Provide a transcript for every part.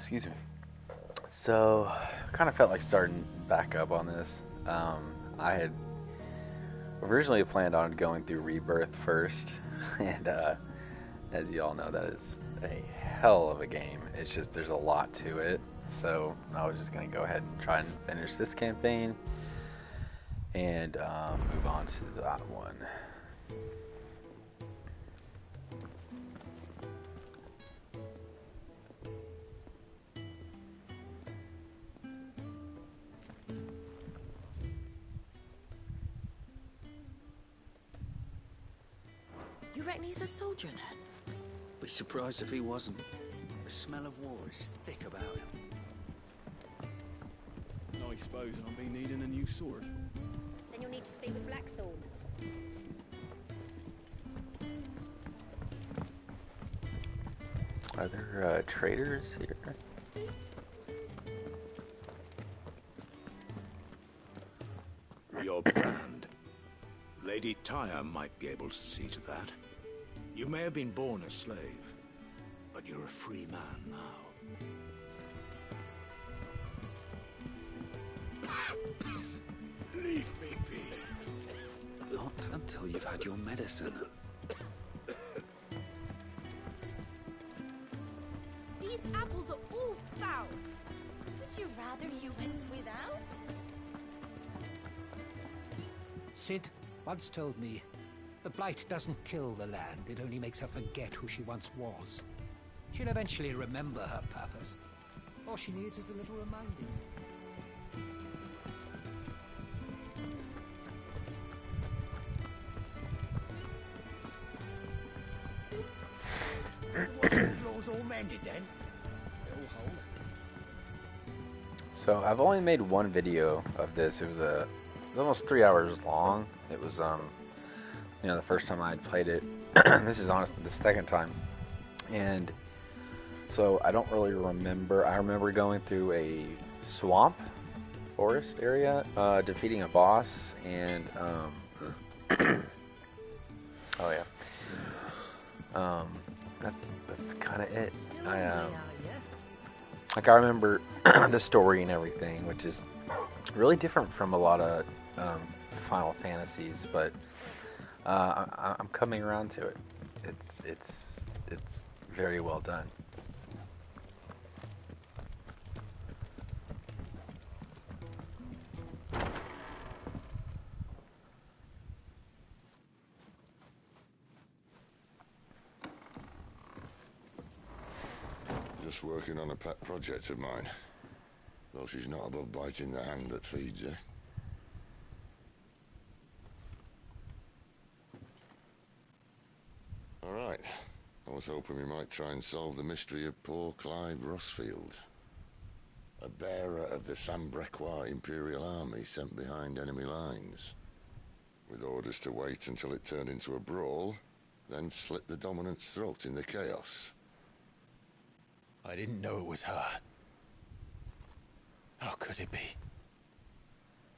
Excuse me. So, kind of felt like starting back up on this. I had originally planned on going through Rebirth first, and as you all know, that is a hell of a game. It's just there's a lot to it. So I was just gonna go ahead and try and finish this campaign and move on to that one. You reckon he's a soldier then? Be surprised if he wasn't. The smell of war is thick about him. I suppose I'll be needing a new sword. Then you'll need to speak with Blackthorn. Are there traders here? Your brand. Lady Tyre might be able to see to that. You may have been born a slave, but you're a free man now. Leave me be. Not until you've had your medicine. These apples are all foul. Would you rather you went without? Sid once told me, the blight doesn't kill the land, it only makes her forget who she once was. She'll eventually remember her purpose. All she needs is a little reminding. The floor's all mended then? It'll hold. So I've only made one video of this. It was almost 3 hours long. It was the first time I played it. This is honestly the second time, and so I don't really remember. I remember going through a swamp forest area, defeating a boss, and oh yeah, that's kind of it. I remember the story and everything, which is really different from a lot of Final Fantasies, but I'm coming around to it. It's very well done. Just working on a pet project of mine. Though she's not above biting the hand that feeds her. Alright. I was hoping we might try and solve the mystery of poor Clive Rossfield. A bearer of the Sambrequois Imperial Army sent behind enemy lines. With orders to wait until it turned into a brawl, then slit the dominant's throat in the chaos. I didn't know it was her. How could it be?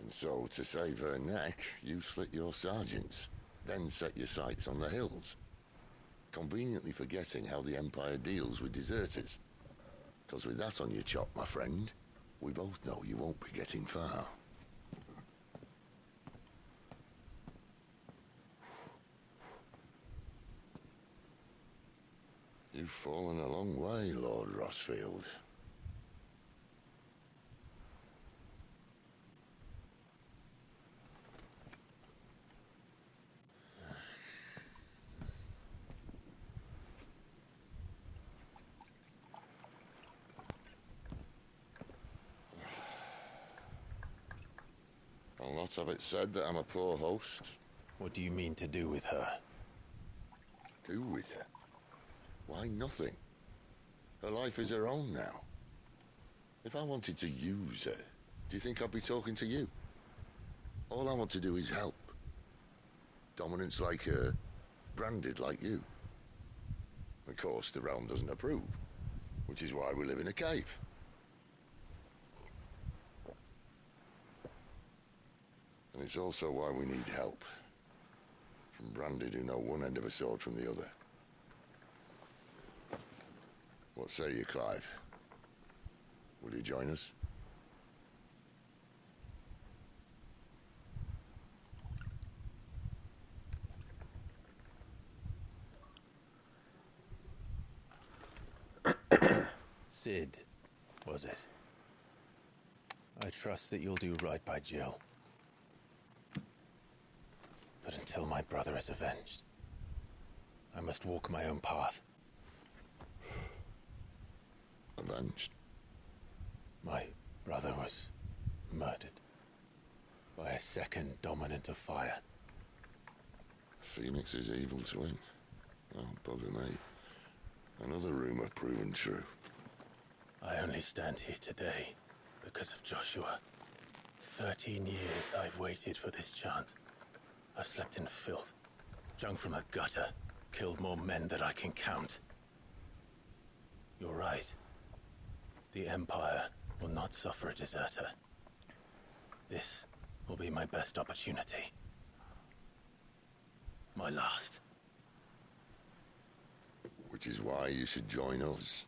And so, to save her neck, you slit your sergeants, then set your sights on the hills. Conveniently forgetting how the Empire deals with deserters. Because with that on your chop, my friend, we both know you won't be getting far. You've fallen a long way, Lord Rossfield. I'll not have it said that I'm a poor host. What do you mean to do with her? Do with her? Why, nothing. Her life is her own now. If I wanted to use her, do you think I'd be talking to you? All I want to do is help. Dominants like her, branded like you. Of course, the realm doesn't approve, which is why we live in a cave. And it's also why we need help. From branded who know one end of a sword from the other. What say you, Clive? Will you join us? Sid, was it? I trust that you'll do right by Jill. But until my brother is avenged, I must walk my own path. Avenged? My brother was murdered by a second dominant of fire. Phoenix's evil twin. Oh, bugger me. Another rumor proven true. I only stand here today because of Joshua. 13 years I've waited for this chance. I've slept in filth, drunk from a gutter, killed more men than I can count. You're right. The Empire will not suffer a deserter. This will be my best opportunity. My last. Which is why you should join us.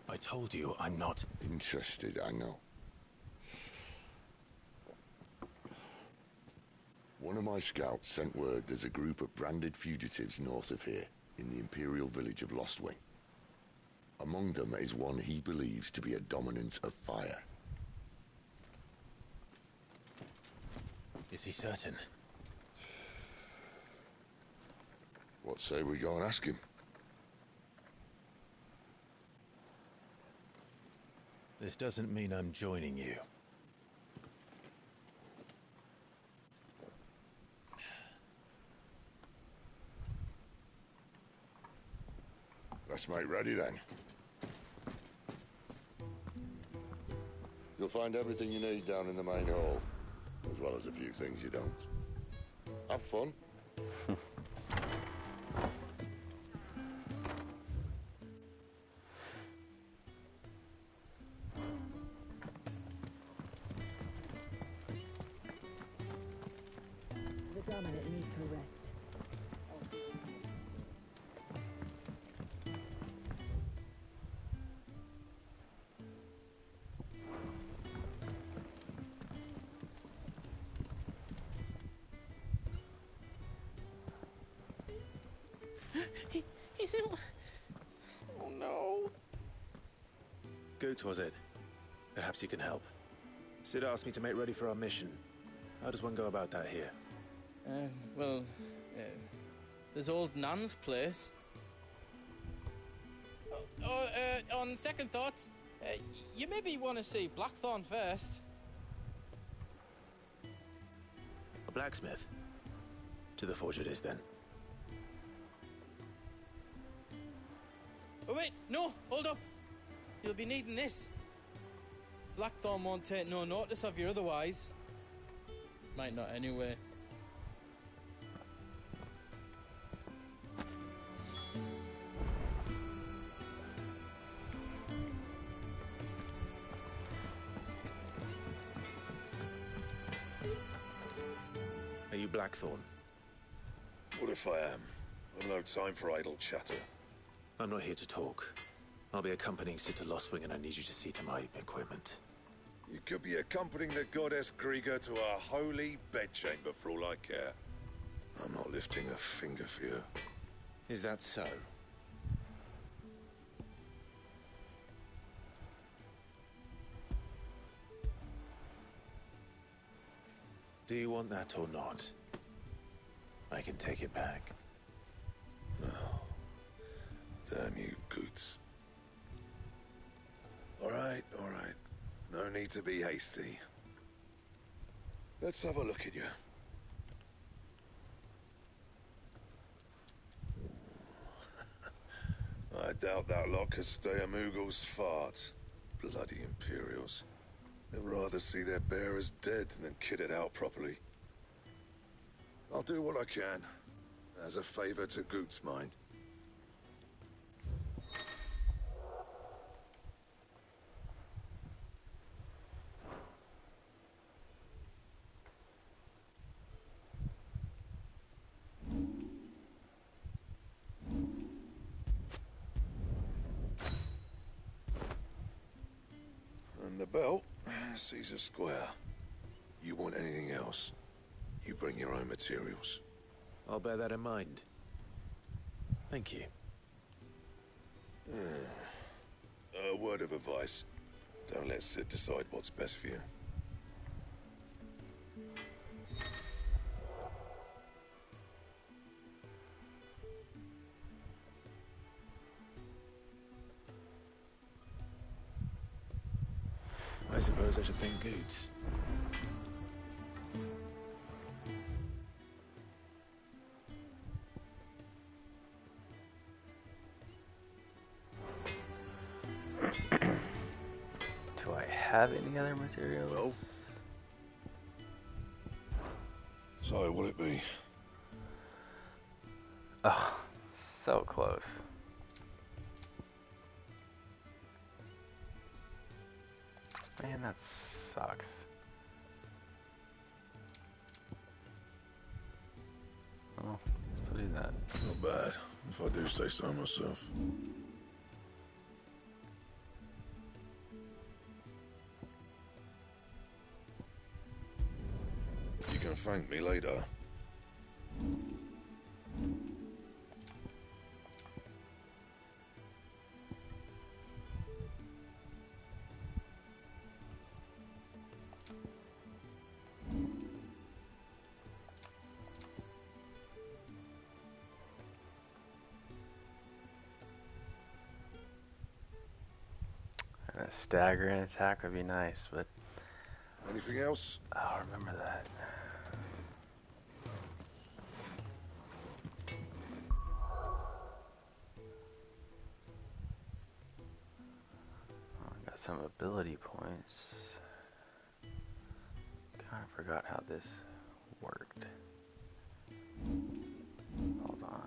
I told you I'm not Interested, I know. One of my scouts sent word there's a group of branded fugitives north of here, in the Imperial village of Lostwing. Among them is one he believes to be a dominant of fire. Is he certain? What say we go and ask him? This doesn't mean I'm joining you. Let's make ready then. You'll find everything you need down in the main hall, as well as a few things you don't. Have fun. The dominant needs her rest. He's in... Oh no. Goots, was it? Perhaps you can help. Sid asked me to make ready for our mission. How does one go about that here? Well, there's old Nan's place. On second thoughts, you maybe want to see Blackthorn first. A blacksmith? To the forge it is, then. Oh wait, no, hold up. You'll be needing this. Blackthorn won't take no notice of you otherwise. Might not anyway. Are you Blackthorn? What if I am? I've no time for idle chatter. I'm not here to talk. I'll be accompanying Sid to Lostwing, and I need you to see to my equipment. You could be accompanying the goddess Krieger to our holy bedchamber for all I care. I'm not lifting a finger for you. Is that so? Do you want that or not? I can take it back. No. Damn you, Goots. All right, all right. No need to be hasty. Let's have a look at you. I doubt that lot could stay a Moogle's fart. Bloody Imperials. They'd rather see their bearers dead than kitted out properly. I'll do what I can, as a favor to Goot's mind. the belt, Caesar Square. You want anything else, you bring your own materials. I'll bear that in mind. Thank you. A word of advice. Don't let Sid decide what's best for you. I suppose I should think Goots. Do I have any other materials? Well, so what'd it be? Oh, so close. Man, that sucks. Oh, still do that. Not bad, if I do say so myself. You can thank me later. A staggering attack would be nice, but Anything else? I'll remember that. Oh, I got some ability points. Kind of forgot how this worked. Hold on.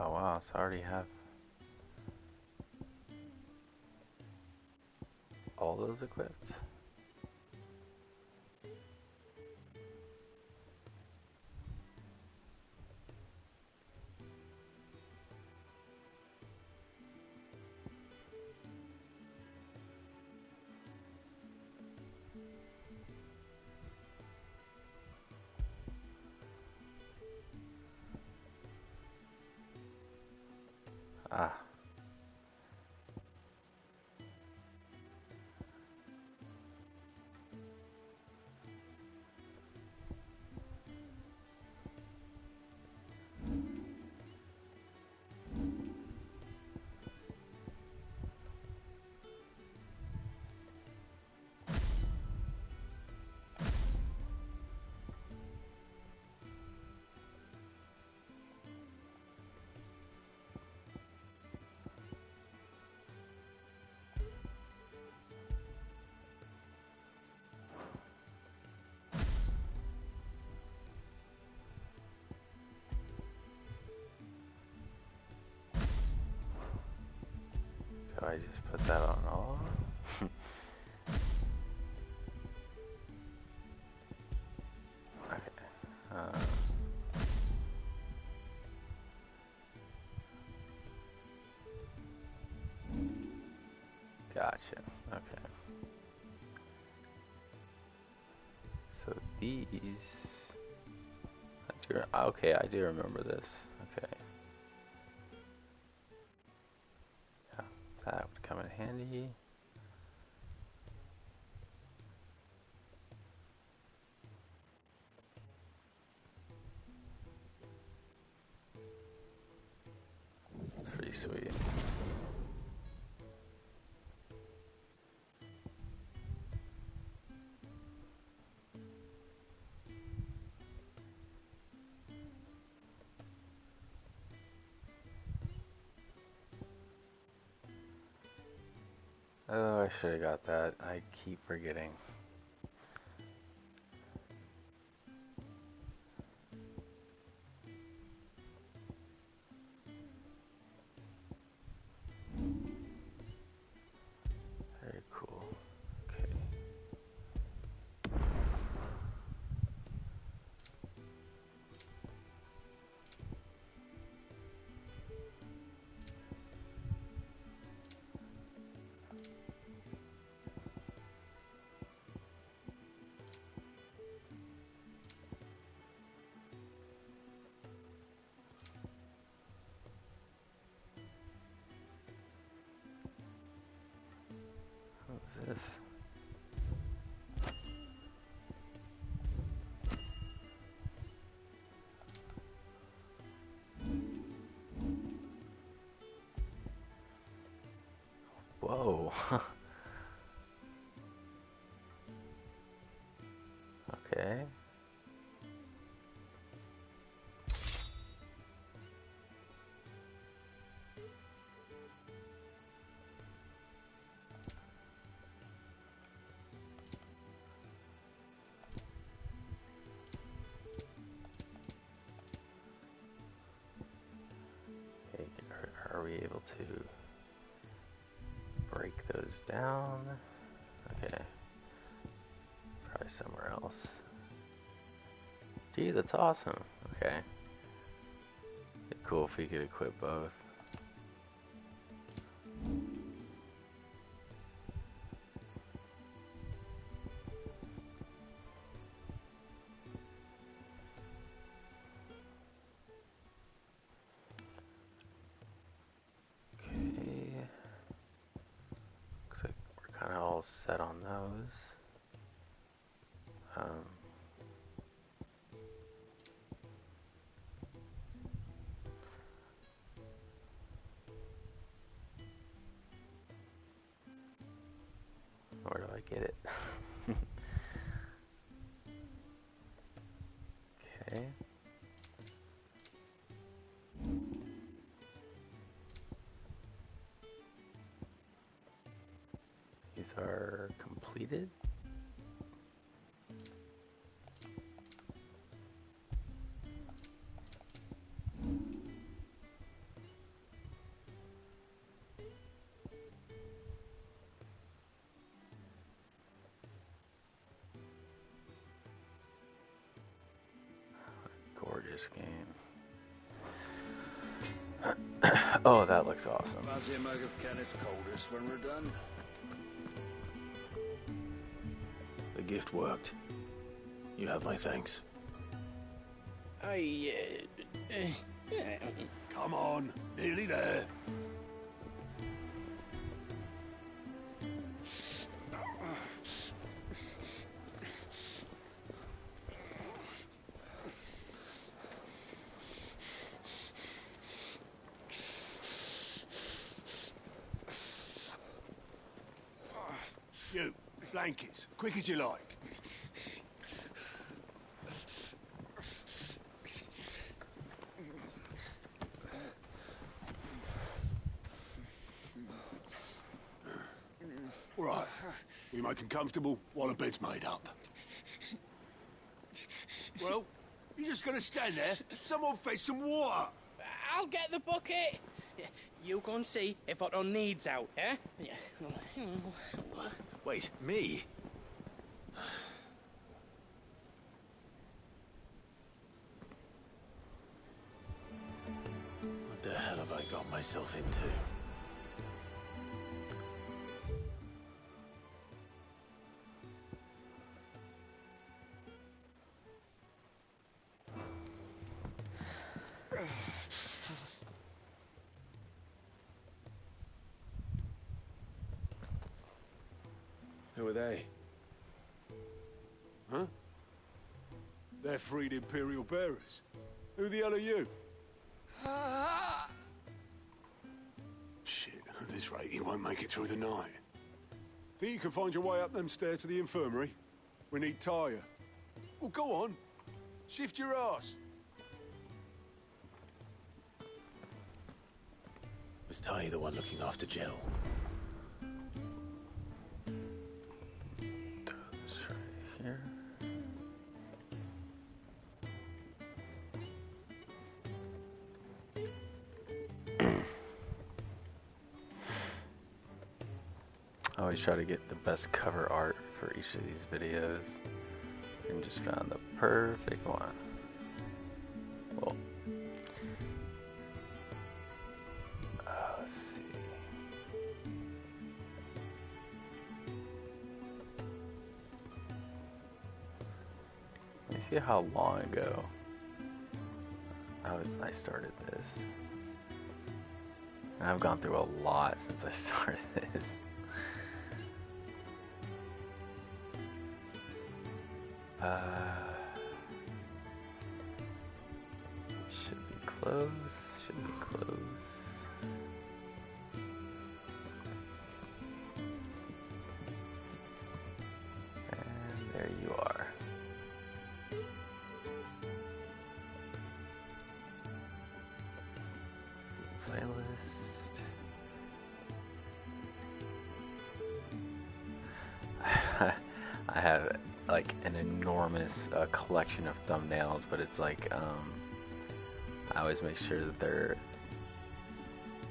Oh wow, so I already have all those equipped? Ah. Do I just put that on all? Okay. Gotcha. Okay. So these. Okay, I do remember this. Okay. Yeah, that would come in handy. Pretty sweet. Oh, I should have got that. I keep forgetting. Very cool. Okay. What is this? Whoa. Okay. Okay, are we able to break those down? Okay. Probably somewhere else. Gee, that's awesome. Okay. It'd be cool if we could equip both. Okay. Looks like we're kind of all set on those. Where do I get it? Okay. These are completed. Gorgeous game. Oh, that looks awesome. Fancy a mug of Kenneth's coldest when we're done. The gift worked. You have my thanks. Come on, nearly there. You, blankets, quick as you like. Right, we make 'em comfortable while the bed's made up. Well, you just gonna stand there? Someone fetch some water. I'll get the bucket. You go and see if Otto needs out, eh? Wait, me? What the hell have I got myself into? Who are they? Huh? They're freed Imperial bearers. Who the hell are you? Shit, at this rate, you won't make it through the night. Think you can find your way up them stairs to the infirmary? We need Tyre. Well, go on. Shift your ass. Was Ty the one looking after Jill? Here. I always try to get the best cover art for each of these videos and just found the perfect one. Well, let's see. Let me see how long ago I started this. And I've gone through a lot since I started this. Should be close. Should be close. And there you are. Playlist. I have like an enormous collection of thumbnails, but it's like I always make sure that they're,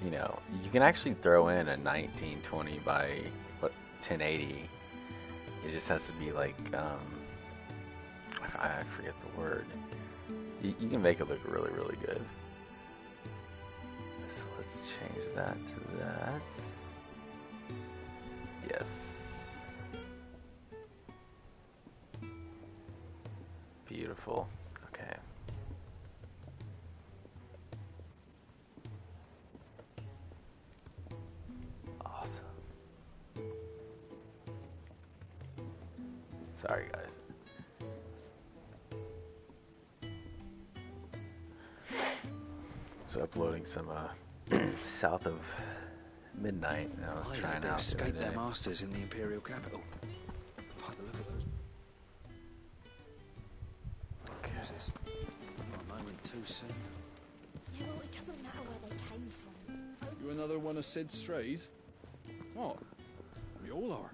you know, you can actually throw in a 1920 by 1080. It just has to be like I forget the word. You can make it look really, really good. So let's change that to that. Yes. Beautiful. Okay. Awesome. Sorry, guys. So uploading some south of midnight. I was trying they out escaped the their other day. masters in the Imperial capital. By the look at those. Okay. Moses. Not a moment too soon. Yeah, well, it doesn't matter where they came from. You another one of Sid's strays? What? We all are.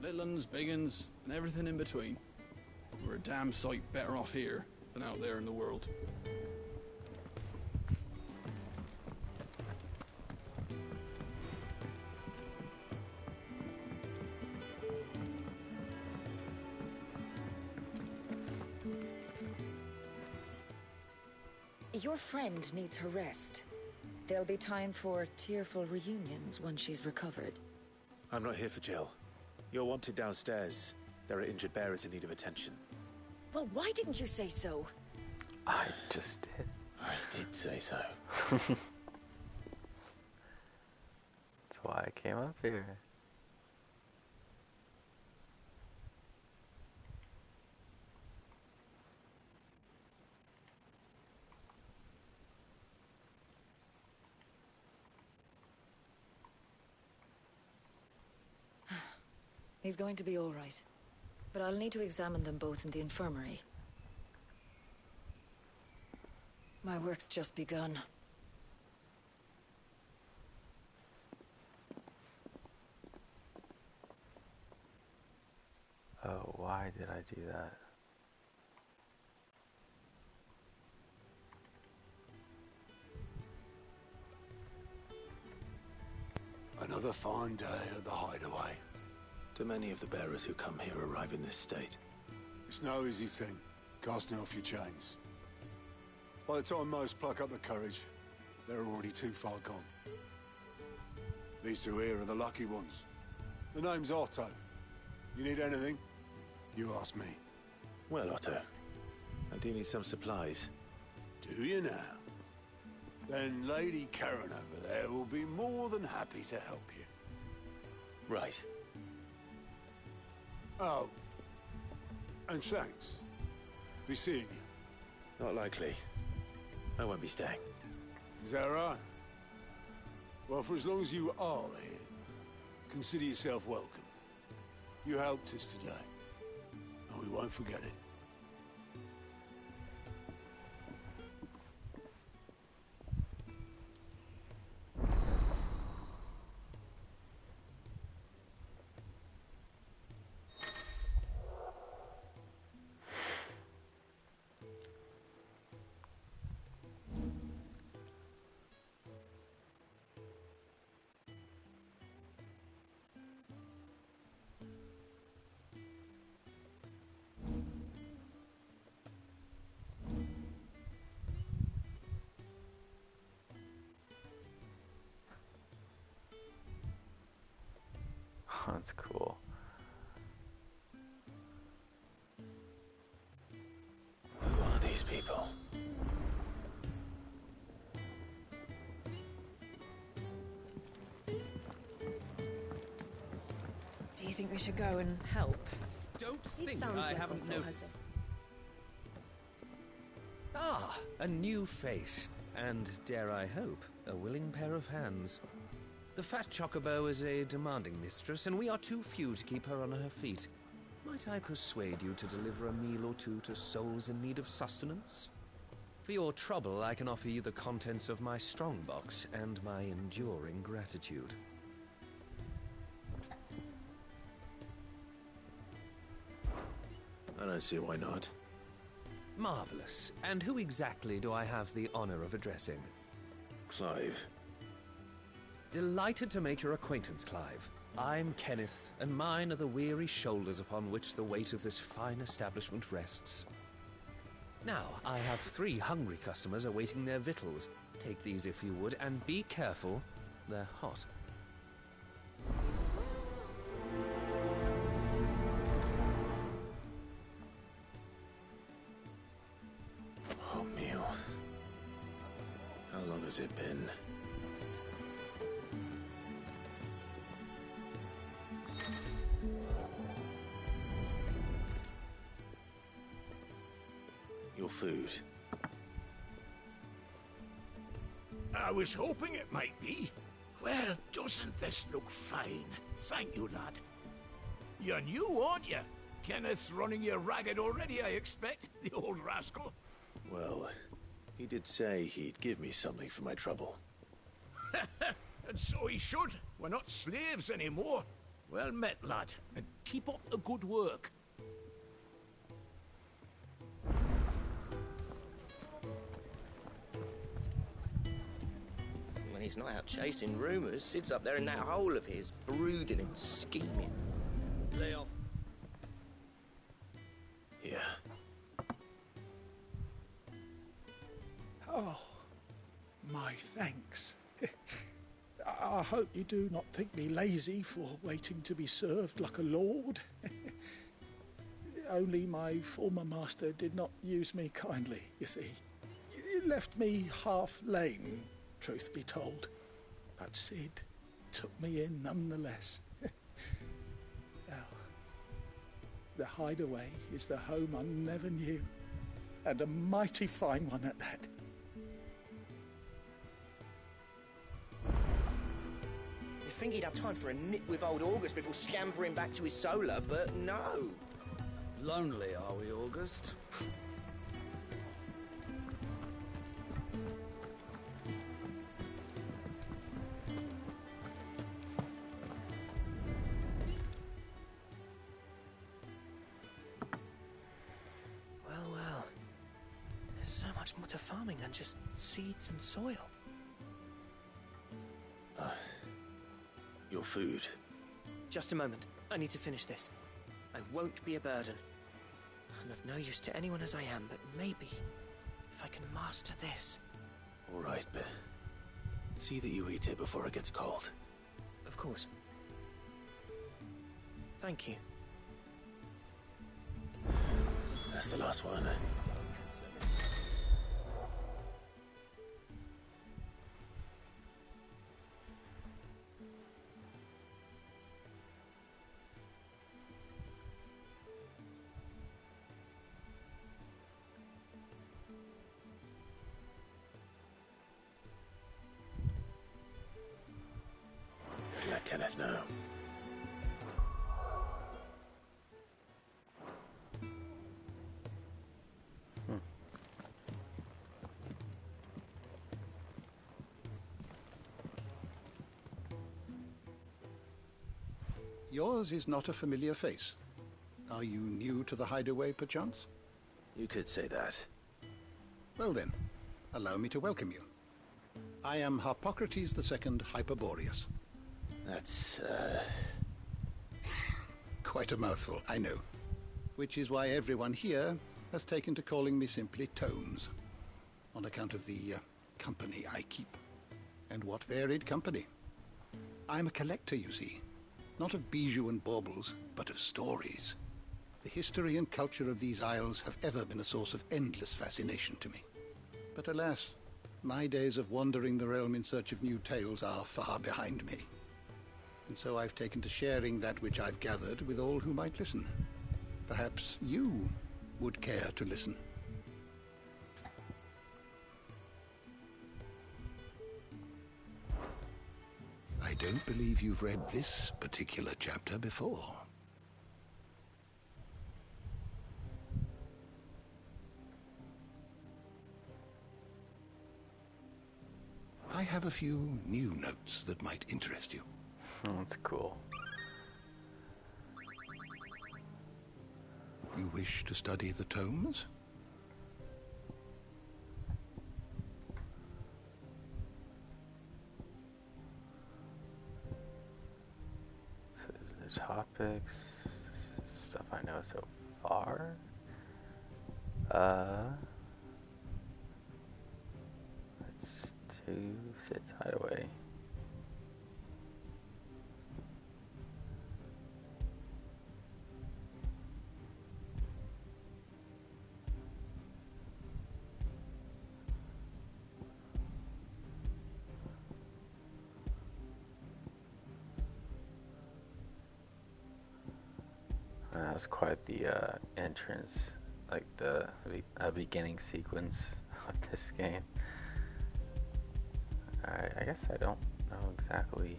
Little uns, big uns, and everything in between. We're a damn sight better off here than out there in the world. Your friend needs her rest. There'll be time for tearful reunions once she's recovered. I'm not here for Jill. You're wanted downstairs. There are injured bearers in need of attention. Well, why didn't you say so? I just did. I did say so. That's why I came up here. He's going to be all right. But I'll need to examine them both in the infirmary. My work's just begun. Oh, why did I do that? Another fine day at the hideaway. Do many of the bearers who come here arrive in this state? It's no easy thing, casting off your chains. By the time most pluck up the courage, they're already too far gone. These two here are the lucky ones. The name's Otto. You need anything? You ask me. Well, Otto, I do need some supplies. Do you now? Then Lady Karen over there will be more than happy to help you. Right. Oh. And thanks. Be seeing you. Not likely. I won't be staying. Is that right? Well, for as long as you are here, consider yourself welcome. You helped us today, and we won't forget it. That's cool. Who are these people? Do you think we should go and help? Don't It think sounds I like haven't Otto noticed. has Ah, a new face. And, dare I hope, a willing pair of hands. The fat chocobo is a demanding mistress, and we are too few to keep her on her feet. Might I persuade you to deliver a meal or two to souls in need of sustenance? For your trouble, I can offer you the contents of my strongbox and my enduring gratitude. I don't see why not. Marvelous. And who exactly do I have the honor of addressing? Clive. Delighted to make your acquaintance, Clive. I'm Kenneth, and mine are the weary shoulders upon which the weight of this fine establishment rests. Now, I have 3 hungry customers awaiting their victuals. Take these if you would, and be careful, they're hot. Oh, meal. How long has it been? Your food. I was hoping it might be. Well, doesn't this look fine? Thank you, lad. You're new, aren't you? Kenneth's running you ragged already, I expect, the old rascal. Well, he did say he'd give me something for my trouble. And so he should. We're not slaves anymore. Well met, lad, and keep up the good work. When he's not out chasing rumours, sits up there in that hole of his, brooding and scheming. Lay off. Yeah. Oh, my thanks. I hope you do not think me lazy for waiting to be served like a lord. Only my former master did not use me kindly, you see. He left me half lame, truth be told. But Sid took me in nonetheless. Well, the hideaway is the home I never knew, and a mighty fine one at that. You'd think he'd have time for a nip with old August before scampering back to his solar, but no. Lonely, are we, August? Well. There's so much more to farming than just seeds and soil. Your food. Just a moment. I need to finish this. I won't be a burden. I'm of no use to anyone as I am, but maybe if I can master this. All right, but see that you eat it before it gets cold. Of course. Thank you. That's the last one. Let Kenneth know. Yours is not a familiar face. Are you new to the hideaway, perchance? You could say that. Well then, allow me to welcome you. I am Harpocrates II Hyperboreus. That's, Quite a mouthful, I know. Which is why everyone here has taken to calling me simply Tomes, on account of the company I keep. And what varied company. I'm a collector, you see. Not of bijou and baubles, but of stories. The history and culture of these isles have ever been a source of endless fascination to me. But alas, my days of wandering the realm in search of new tales are far behind me. And so I've taken to sharing that which I've gathered with all who might listen. Perhaps you would care to listen. I don't believe you've read this particular chapter before. I have a few new notes that might interest you. Oh, that's cool. You wish to study the tomes? So there's topics, stuff I know so far. Let's do Sid's Hideaway. That was quite the entrance, like the beginning sequence of this game. Alright, I guess I don't know exactly.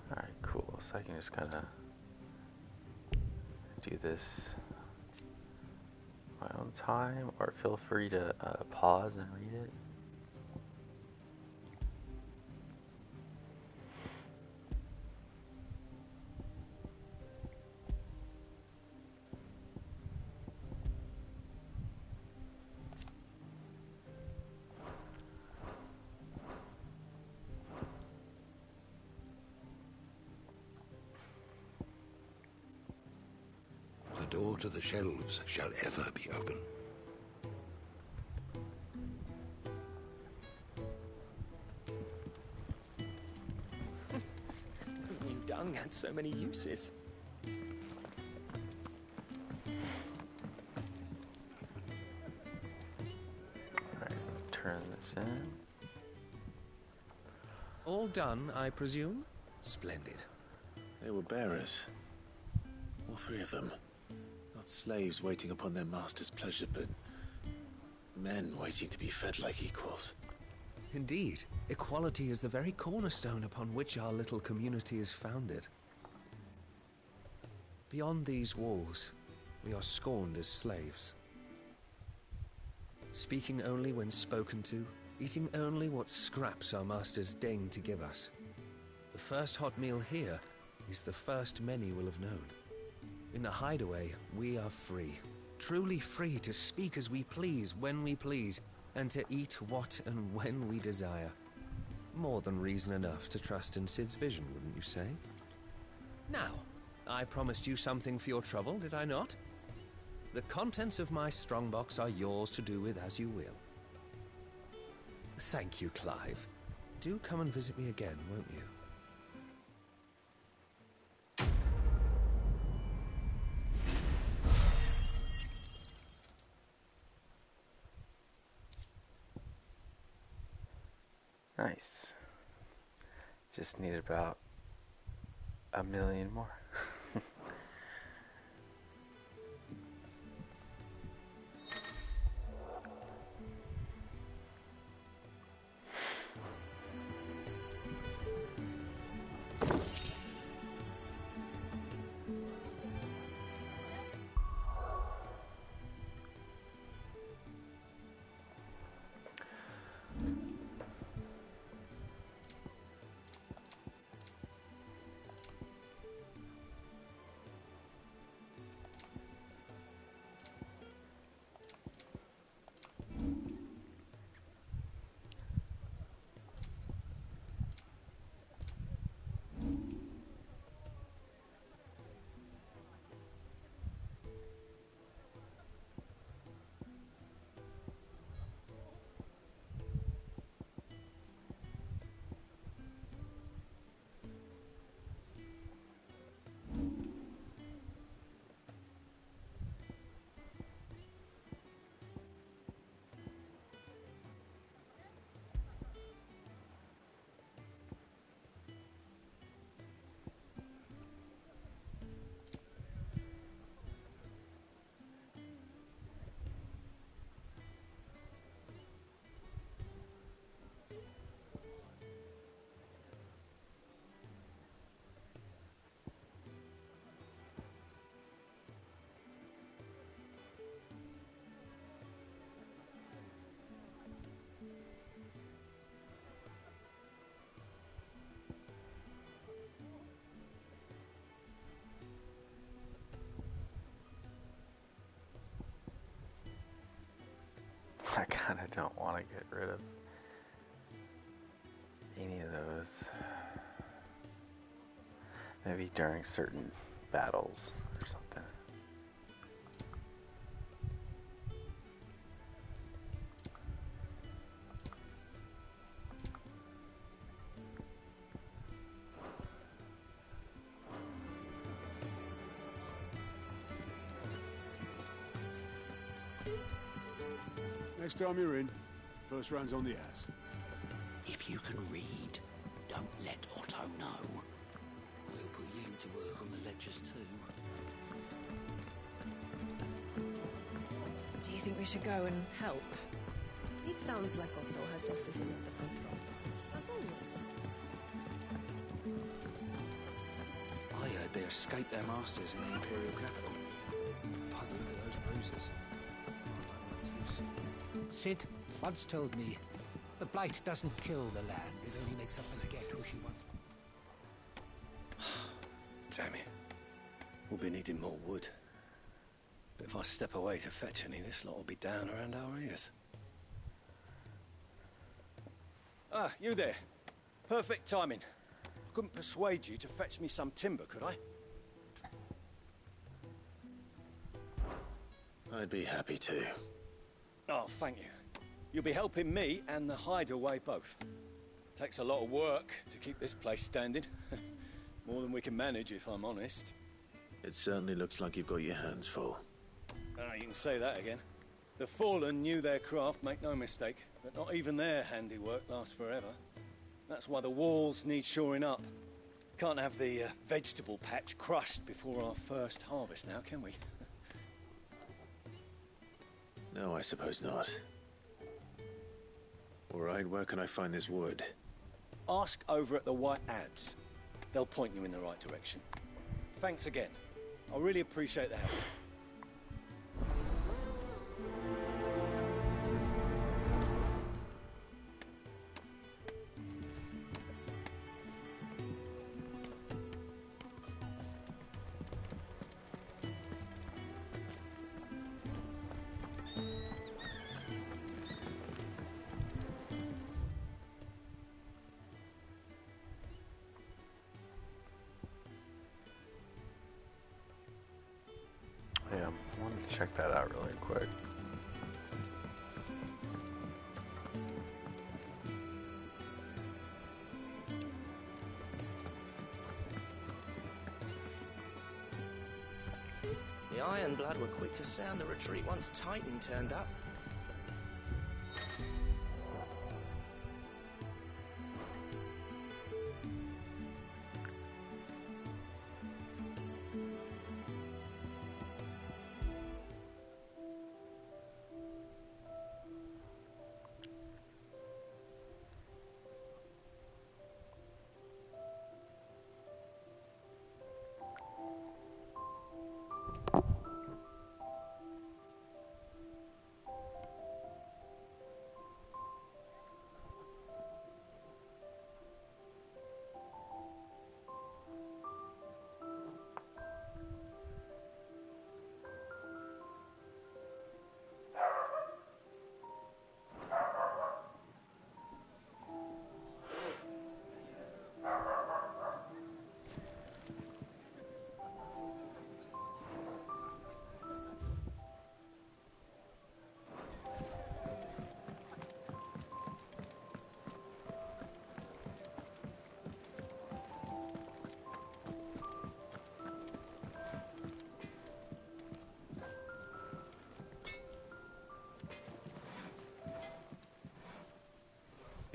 Alright, cool. So I can just kind of do this my own time, or feel free to pause and read it. The door to the shelves shall ever be open. Who knew dung had so many uses? Alright, turn this in. All done, I presume? Splendid. They were bearers. All three of them. Not slaves waiting upon their master's pleasure, but men waiting to be fed like equals. Indeed, equality is the very cornerstone upon which our little community is founded. Beyond these walls, we are scorned as slaves. Speaking only when spoken to, eating only what scraps our masters deign to give us. The first hot meal here is the first many will have known. In the hideaway, we are free. Truly free to speak as we please, when we please, and to eat what and when we desire. More than reason enough to trust in Sid's vision, wouldn't you say? Now, I promised you something for your trouble, did I not? The contents of my strongbox are yours to do with as you will. Thank you, Clive. Do come and visit me again, won't you? Nice. Just need about a million more. I kind of don't want to get rid of any of those. Maybe during certain battles or something. Next time you're in, first round's on the ass. If you can read, don't let Otto know. We'll put you to work on the ledgers too. Do you think we should go and help? It sounds like Otto has everything under control. As always. I heard they escaped their masters in the Imperial capital. By the look of those bruises. Sid once told me, the Blight doesn't kill the land, it only makes her forget who she was. Damn it. We'll be needing more wood. But if I step away to fetch any, this lot will be down around our ears. Ah, you there. Perfect timing. I couldn't persuade you to fetch me some timber, could I? I'd be happy to. Oh, thank you. You'll be helping me and the hideaway both. Takes a lot of work to keep this place standing. More than we can manage, if I'm honest. It certainly looks like you've got your hands full. Ah, you can say that again. The Fallen knew their craft, make no mistake, but not even their handiwork lasts forever. That's why the walls need shoring up. Can't have the vegetable patch crushed before our first harvest now, can we? No, I suppose not. All right, where can I find this wood? Ask over at the White Ads. They'll point you in the right direction. Thanks again. I really appreciate the help. Yeah, I wanted to check that out really quick. The Ironblood were quick to sound the retreat once Titan turned up.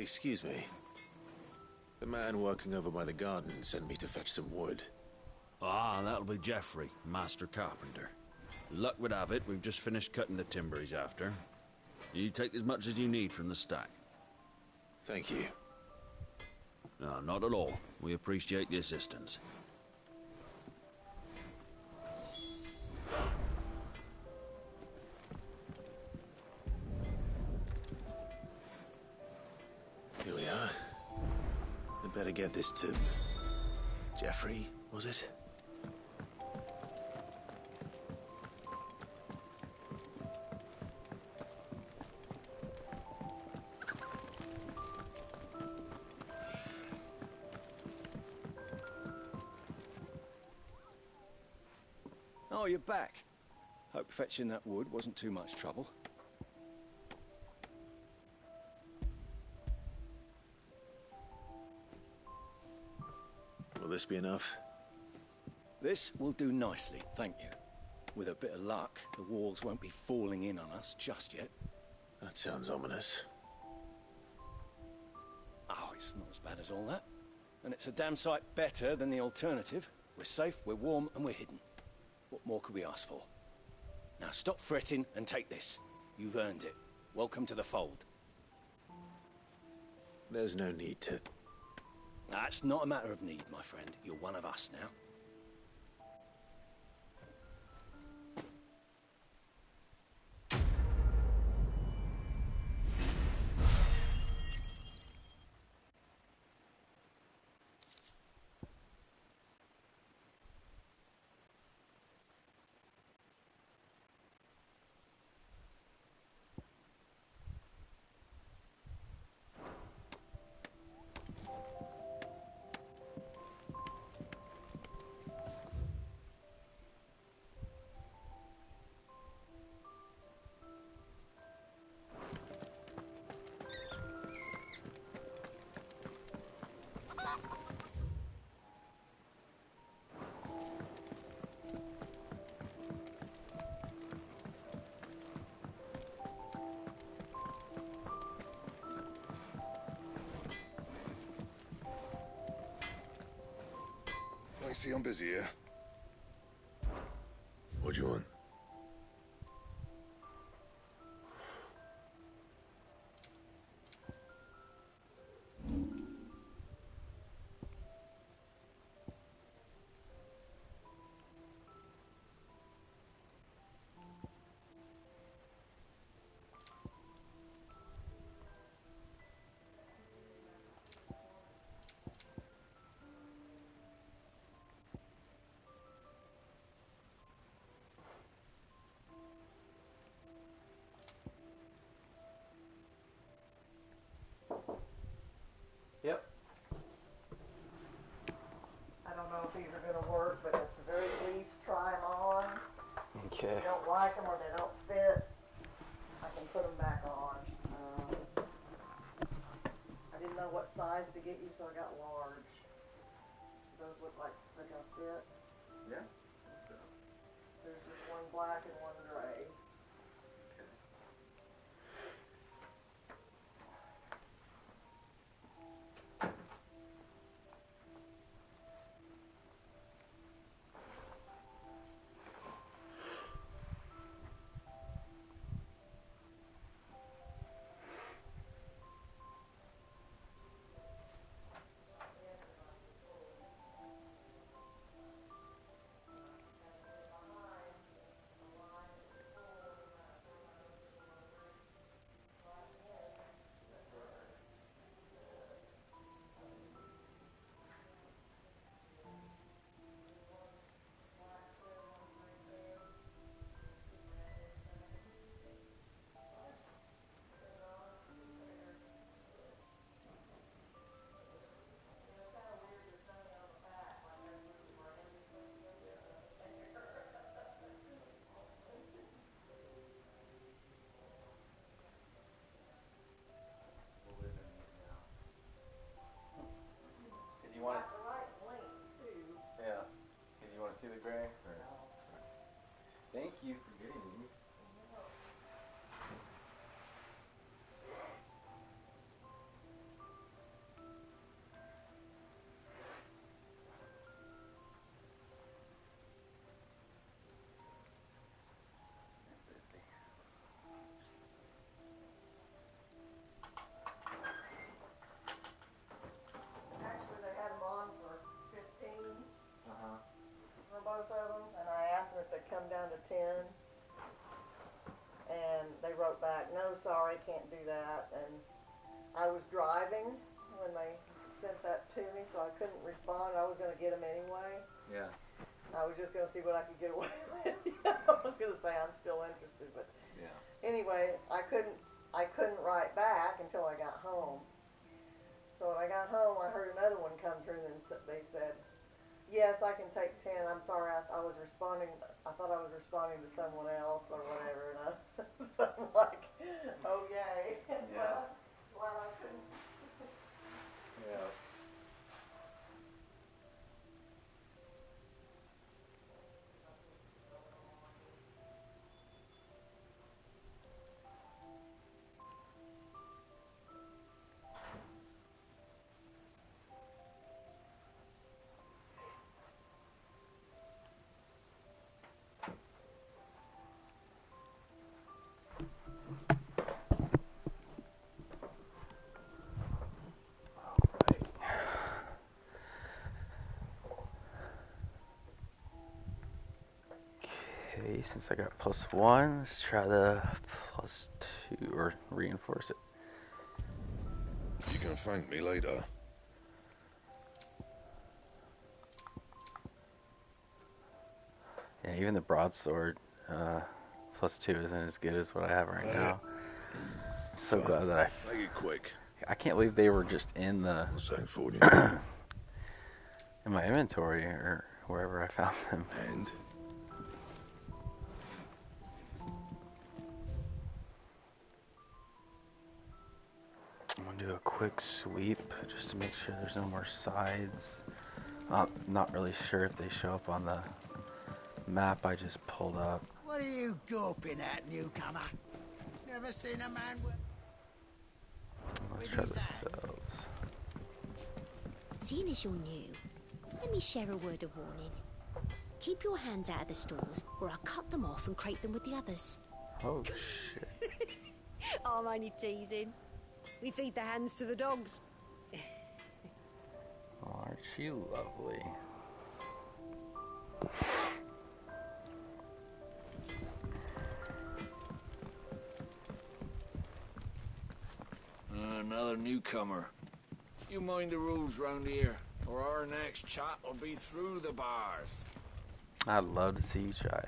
Excuse me. The man working over by the garden sent me to fetch some wood. Ah, that'll be Geoffrey, master carpenter. Luck would have it, we've just finished cutting the timber he's after. You take as much as you need from the stack. Thank you. No, not at all. We appreciate the assistance. Here we are. I'd better get this to... Geoffrey, was it? Oh, you're back. Hope fetching that wood wasn't too much trouble. Will this be enough? This will do nicely, thank you. With a bit of luck, the walls won't be falling in on us just yet. That sounds ominous. Oh, it's not as bad as all that. And it's a damn sight better than the alternative. We're safe, we're warm, and we're hidden. What more could we ask for? Now stop fretting and take this. You've earned it. Welcome to the fold. There's no need to... That's not a matter of need, my friend. You're one of us now. I see I'm busy here. What do you want? Yep. I don't know if these are going to work, but at the very least, try them on. Okay. If you don't like them or they don't fit, I can put them back on. I didn't know what size to get you, so I got large. Those look like they're going to fit. Yeah. There's just one black and one gray. Did you want to? Yeah. Did you want to see the gray? Or... Thank you for getting me. was driving when they sent that to me, so I couldn't respond. I was going to get them anyway. Yeah. I was just going to see what I could get away with. I was going to say I'm still interested, but Yeah. anyway, I couldn't write back until I got home. So when I got home, I heard another one come through, and they said, "Yes, I can take 10. I'm sorry, I was responding. I thought I was responding to someone else or whatever." And so I'm like, "Oh yay!" Yeah. Glad I couldn't. Yeah. Okay, since I got +1, let's try the +2 or reinforce it. You can thank me later. Yeah, even the broadsword +2 isn't as good as what I have right now. I'm so glad that Make it quick. I can't believe they were just in the in my inventory or wherever I found them. And I'm gonna do a quick sweep just to make sure there's no more sides. Not really sure if they show up on the map I just pulled up. What are you gawping at, newcomer? Never seen a man with... Let's try the cells. Seeing as you're new, let me share a word of warning. Keep your hands out of the stores, or I'll cut them off and crate them with the others. Oh, shit. I'm only teasing. We feed the hands to the dogs. Oh, aren't you lovely? Another newcomer. You mind the rules round here, or our next chat will be through the bars. I'd love to see you try.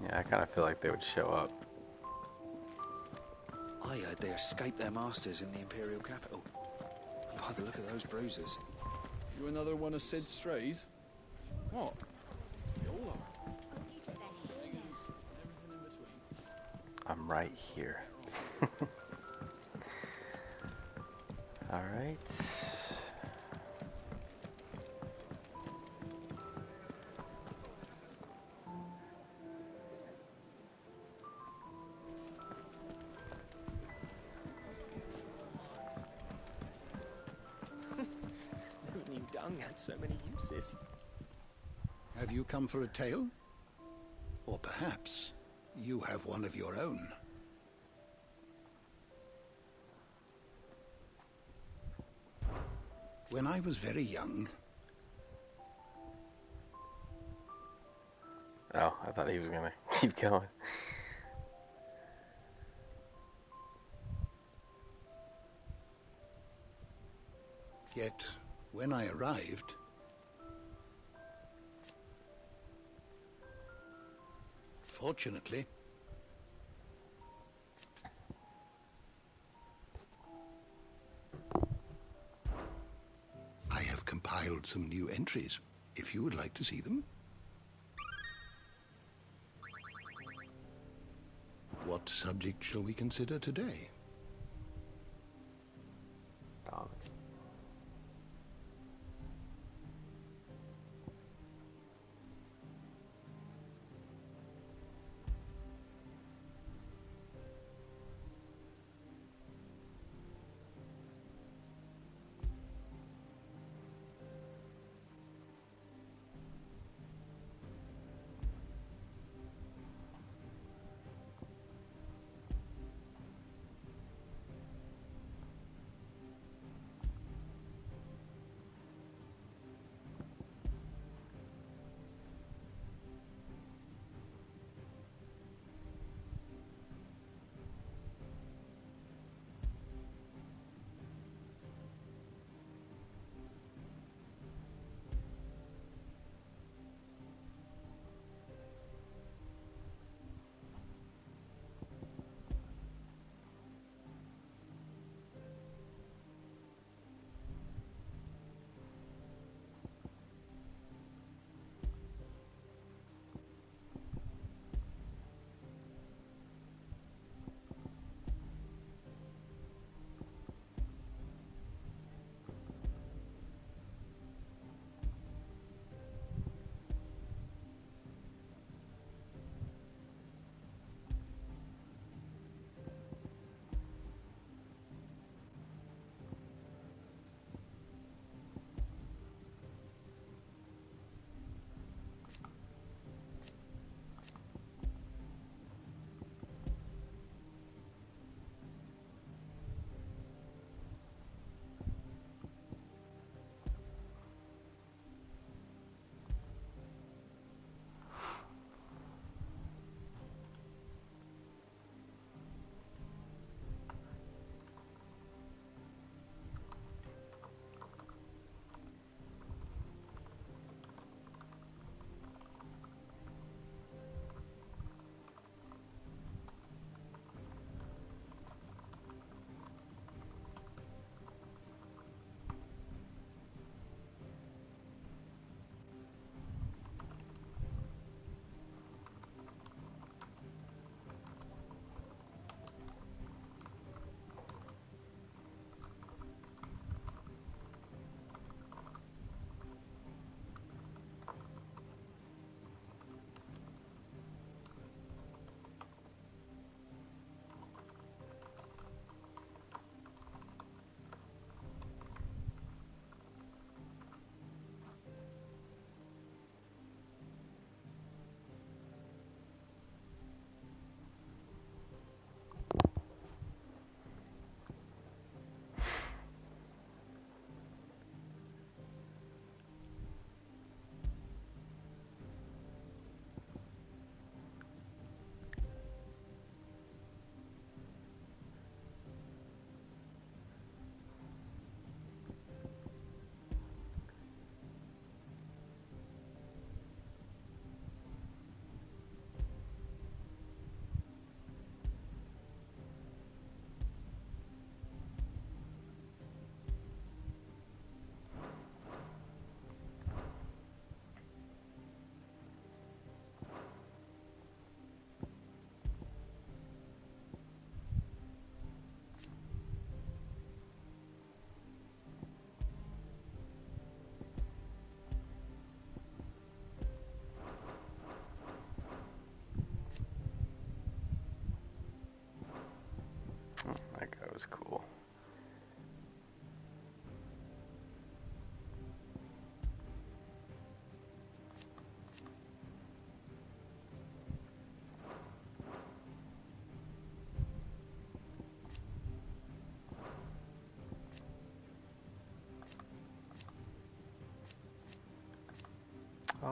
Yeah, I kind of feel like they would show up. I heard they escaped their masters in the Imperial capital. By the look of those bruises. You another one of Sid's strays? What? We all are. I'm right here. Alright. Who knew dung had so many uses? Have you come for a tale? Or perhaps you have one of your own. When I was very young... Oh, I thought he was gonna keep going. Yet, when I arrived... Fortunately... I have compiled some new entries, if you would like to see them. What subject shall we consider today?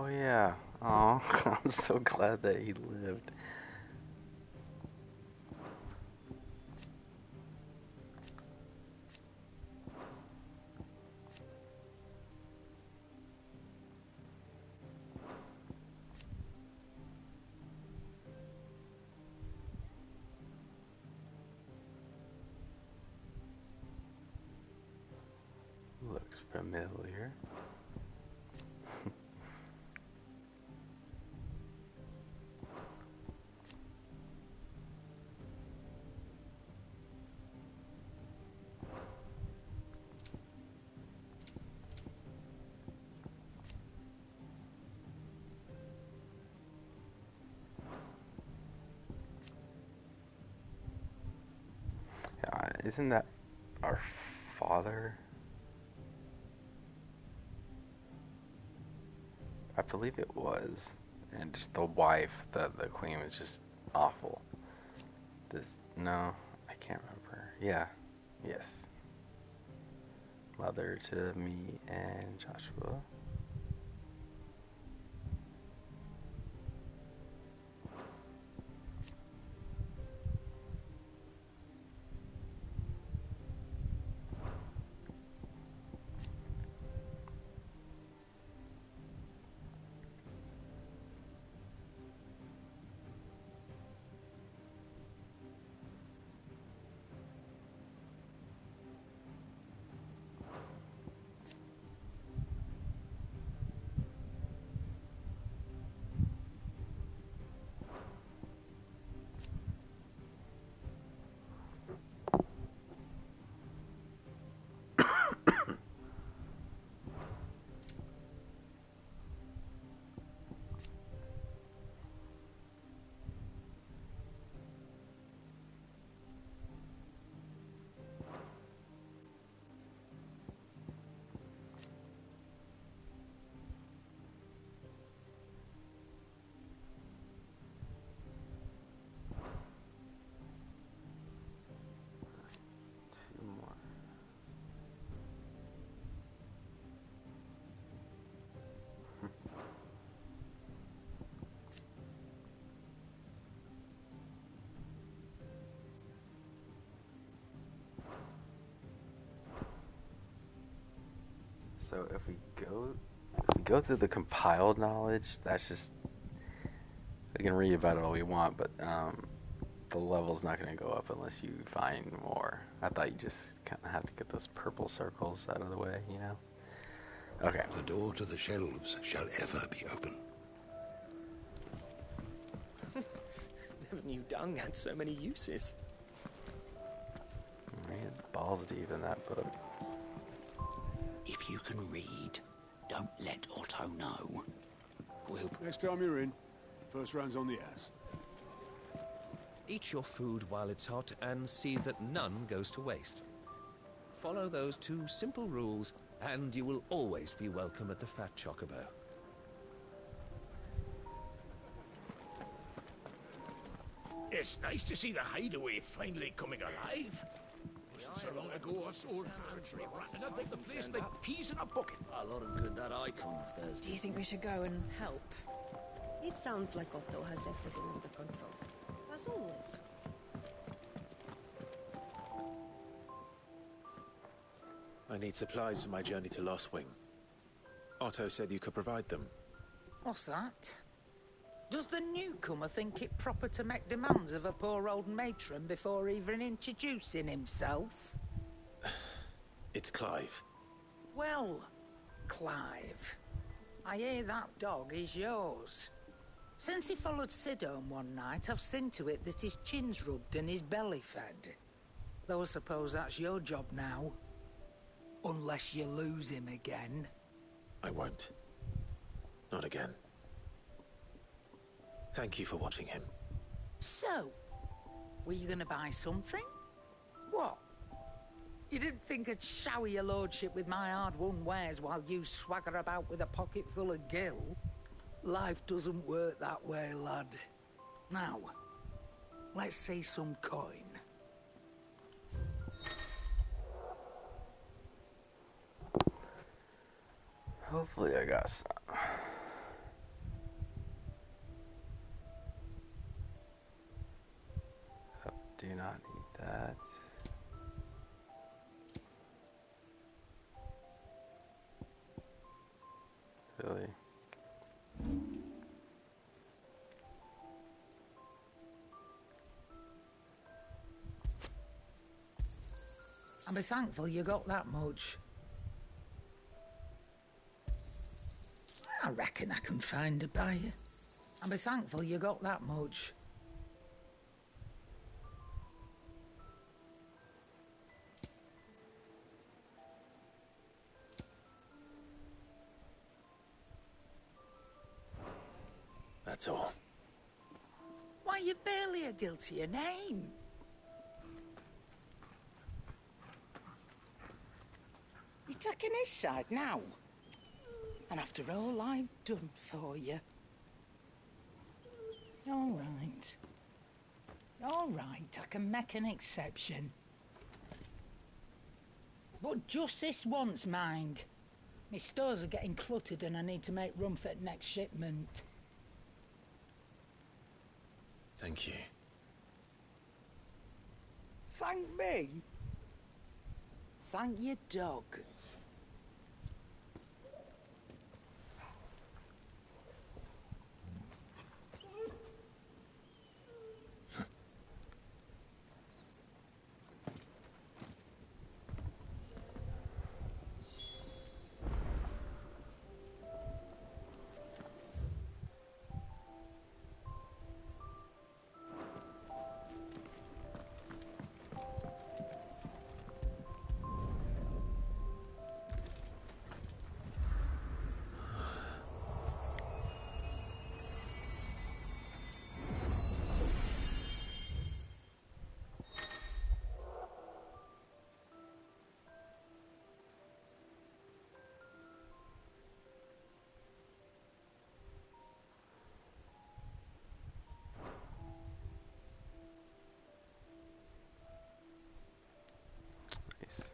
yeah. Oh, I'm so glad that he lived. Looks familiar. Isn't that our father? I believe it was. And just the wife, the queen was just awful. No, I can't remember. Yeah, yes. Mother to me and Joshua. So if we go through the compiled knowledge, that's just, we can read about it all we want, but the level's not going to go up unless you find more. I thought you just kind of have to get those purple circles out of the way, you know? Okay. The door to the shelves shall ever be open. Never knew dung had so many uses. Man, balls deep in that book. If you can read, don't let Otto know. Next time you're in, first round's on the ass. Eat your food while it's hot and see that none goes to waste. Follow those 2 simple rules and you will always be welcome at the Fat Chocobo. It's nice to see the hideaway finally coming alive. Wasn't so long ago us old country ratting about the place like peas in a bucket. A lot of good that icon of theirs. Do you think we should go and help? It sounds like Otto has everything under control. As always. I need supplies for my journey to Lost Wing. Otto said you could provide them. What's that? Does the newcomer think it proper to make demands of a poor old matron before even introducing himself? It's Clive. Well, Clive, I hear that dog is yours. Since he followed Sid home one night, I've seen to it that his chin's rubbed and his belly fed. Though I suppose that's your job now. Unless you lose him again. I won't. Not again. Thank you for watching him. So, were you gonna buy something? What? You didn't think I'd shower your lordship with my hard-won wares while you swagger about with a pocket full of gil? Life doesn't work that way, lad. Now, let's see some coin. Hopefully I got some. not need that. Really? I'll be thankful you got that much. I reckon I can find a buyer. I'll be thankful you got that much. That's all. Why, you've barely a guiltier name. You're taking his side now? And after all I've done for you. All right. All right, I can make an exception. But just this once, mind. My stores are getting cluttered and I need to make room for the next shipment. Thank you. Thank me? Thank your dog. Nice.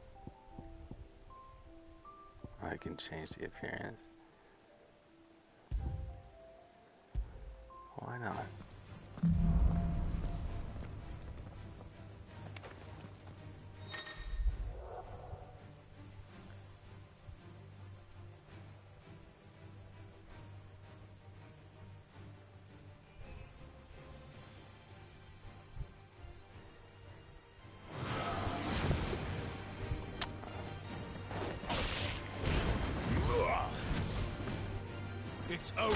I can change the appearance. Why not? It's over.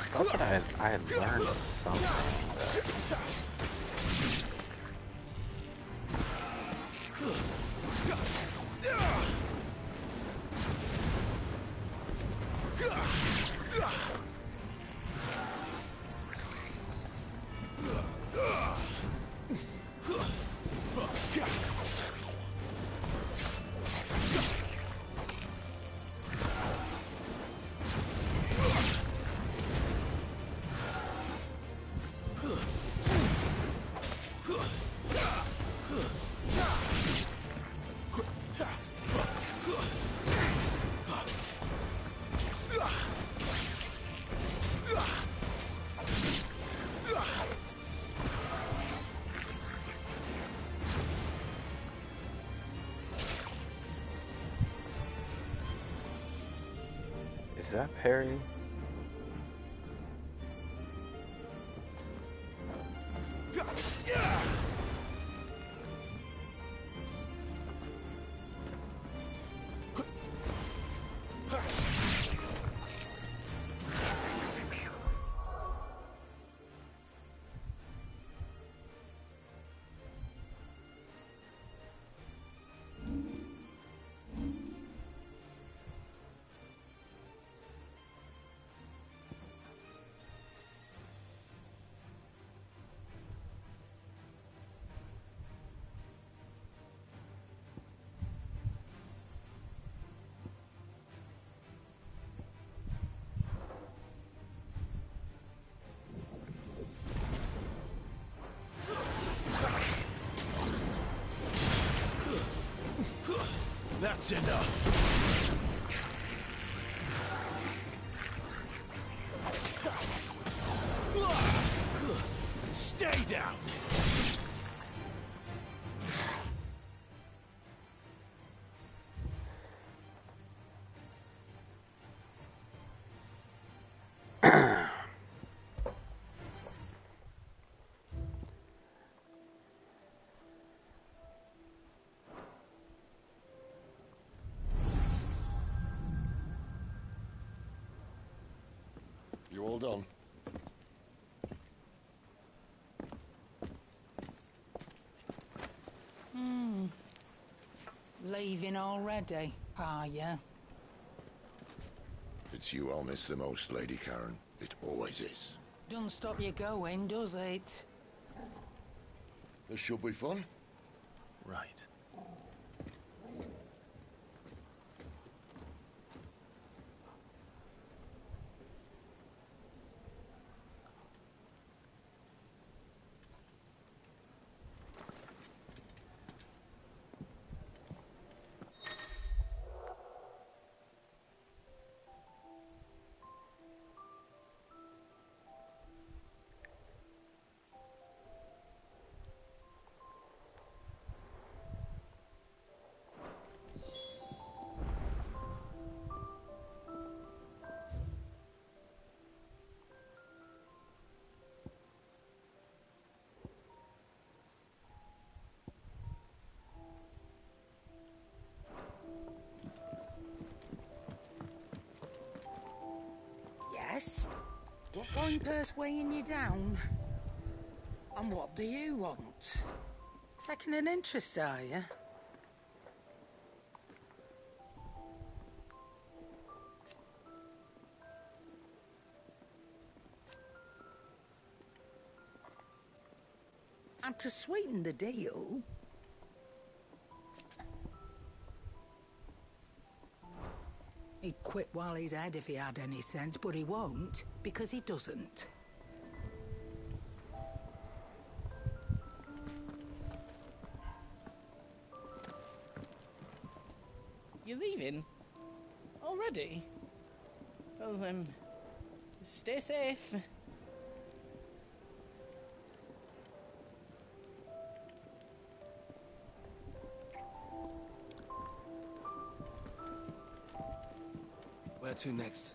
I thought I had learned something. Is that parry? That's enough. Stay down. You all done? Leaving already, are ya? It's you I'll miss the most, Lady Karen. It always is. Don't stop you going, does it? This should be fun. Right. Yes? What fine purse weighing you down? And what do you want? Taking an interest, are you? And to sweeten the deal... He'd quit while he's ahead if he had any sense, but he won't, because he doesn't. You're leaving? Already? Well, stay safe. Where to next?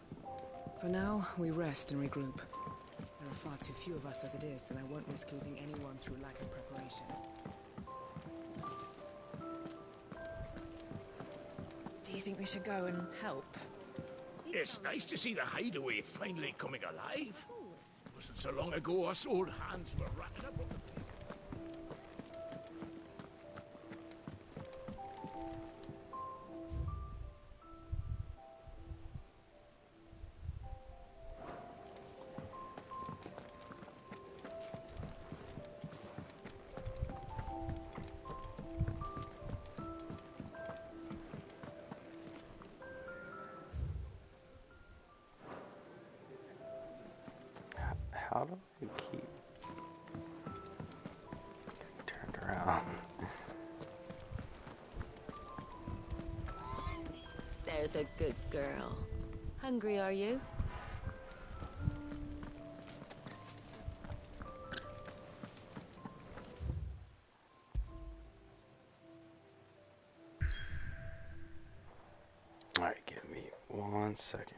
For now, we rest and regroup. There are far too few of us as it is, and I won't risk losing anyone through lack of preparation. Do you think we should go and help? It's nice to see the hideaway finally coming alive. It wasn't so long ago us old hands were racking up on the place. How do I keep getting turned around? There's a good girl. Hungry, are you? Alright, give me 1 second.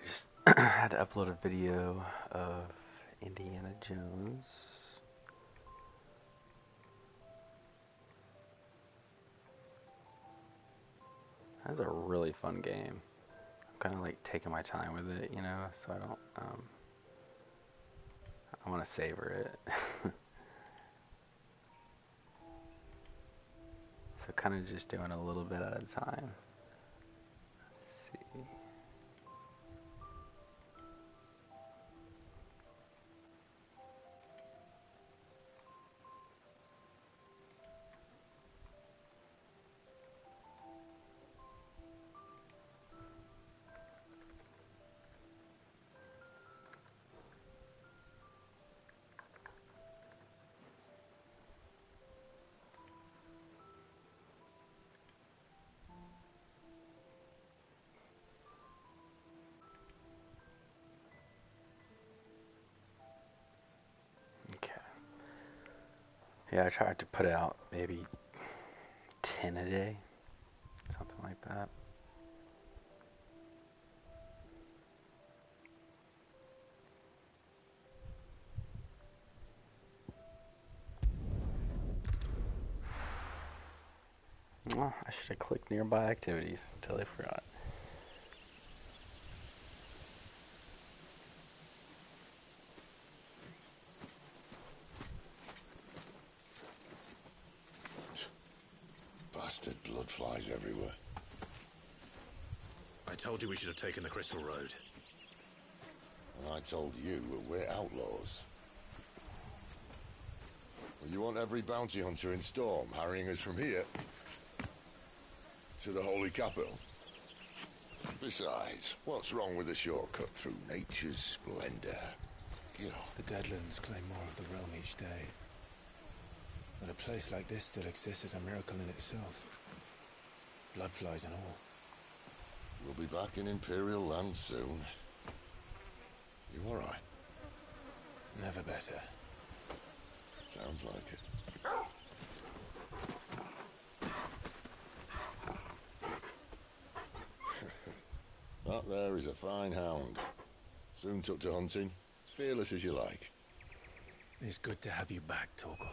just had to upload a video of Indiana Jones. That's a really fun game. I'm kind of like taking my time with it, you know, so I don't, I want to savor it. So kind of just doing a little bit at a time. Let's see. Yeah, I tried to put out maybe 10 a day, something like that. Oh, I should have clicked nearby activities until I forgot. Bastard blood flies everywhere. I told you we should have taken the Crystal Road. And I told you we're outlaws. Well, you want every bounty hunter in Storm harrying us from here to the Holy Capital? Besides, what's wrong with a shortcut through nature's splendor? The Deadlands claim more of the realm each day. But a place like this still exists is a miracle in itself. Bloodflies and all. We'll be back in Imperial land soon. You all right? Never better. Sounds like it. That there is a fine hound. Soon took to hunting. Fearless as you like. It's good to have you back, Torgal.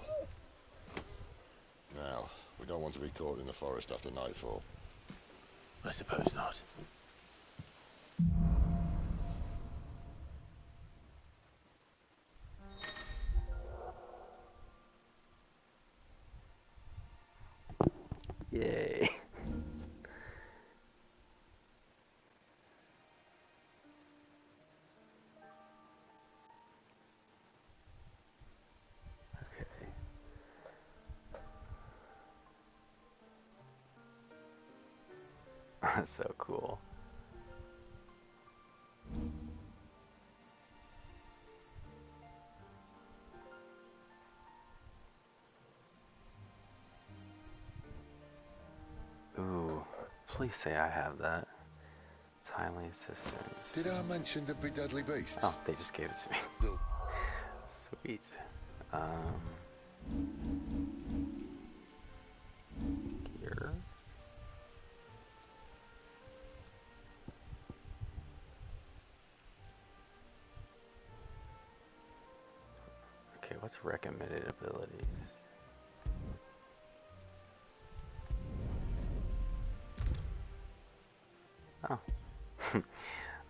Now, we don't want to be caught in the forest after nightfall. I suppose not. Yay. That's so cool. Ooh, please say I have that. Timely assistance. Did I mention there'd be deadly beasts? Oh, they just gave it to me. Sweet. Here. Okay, what's recommended abilities? Oh.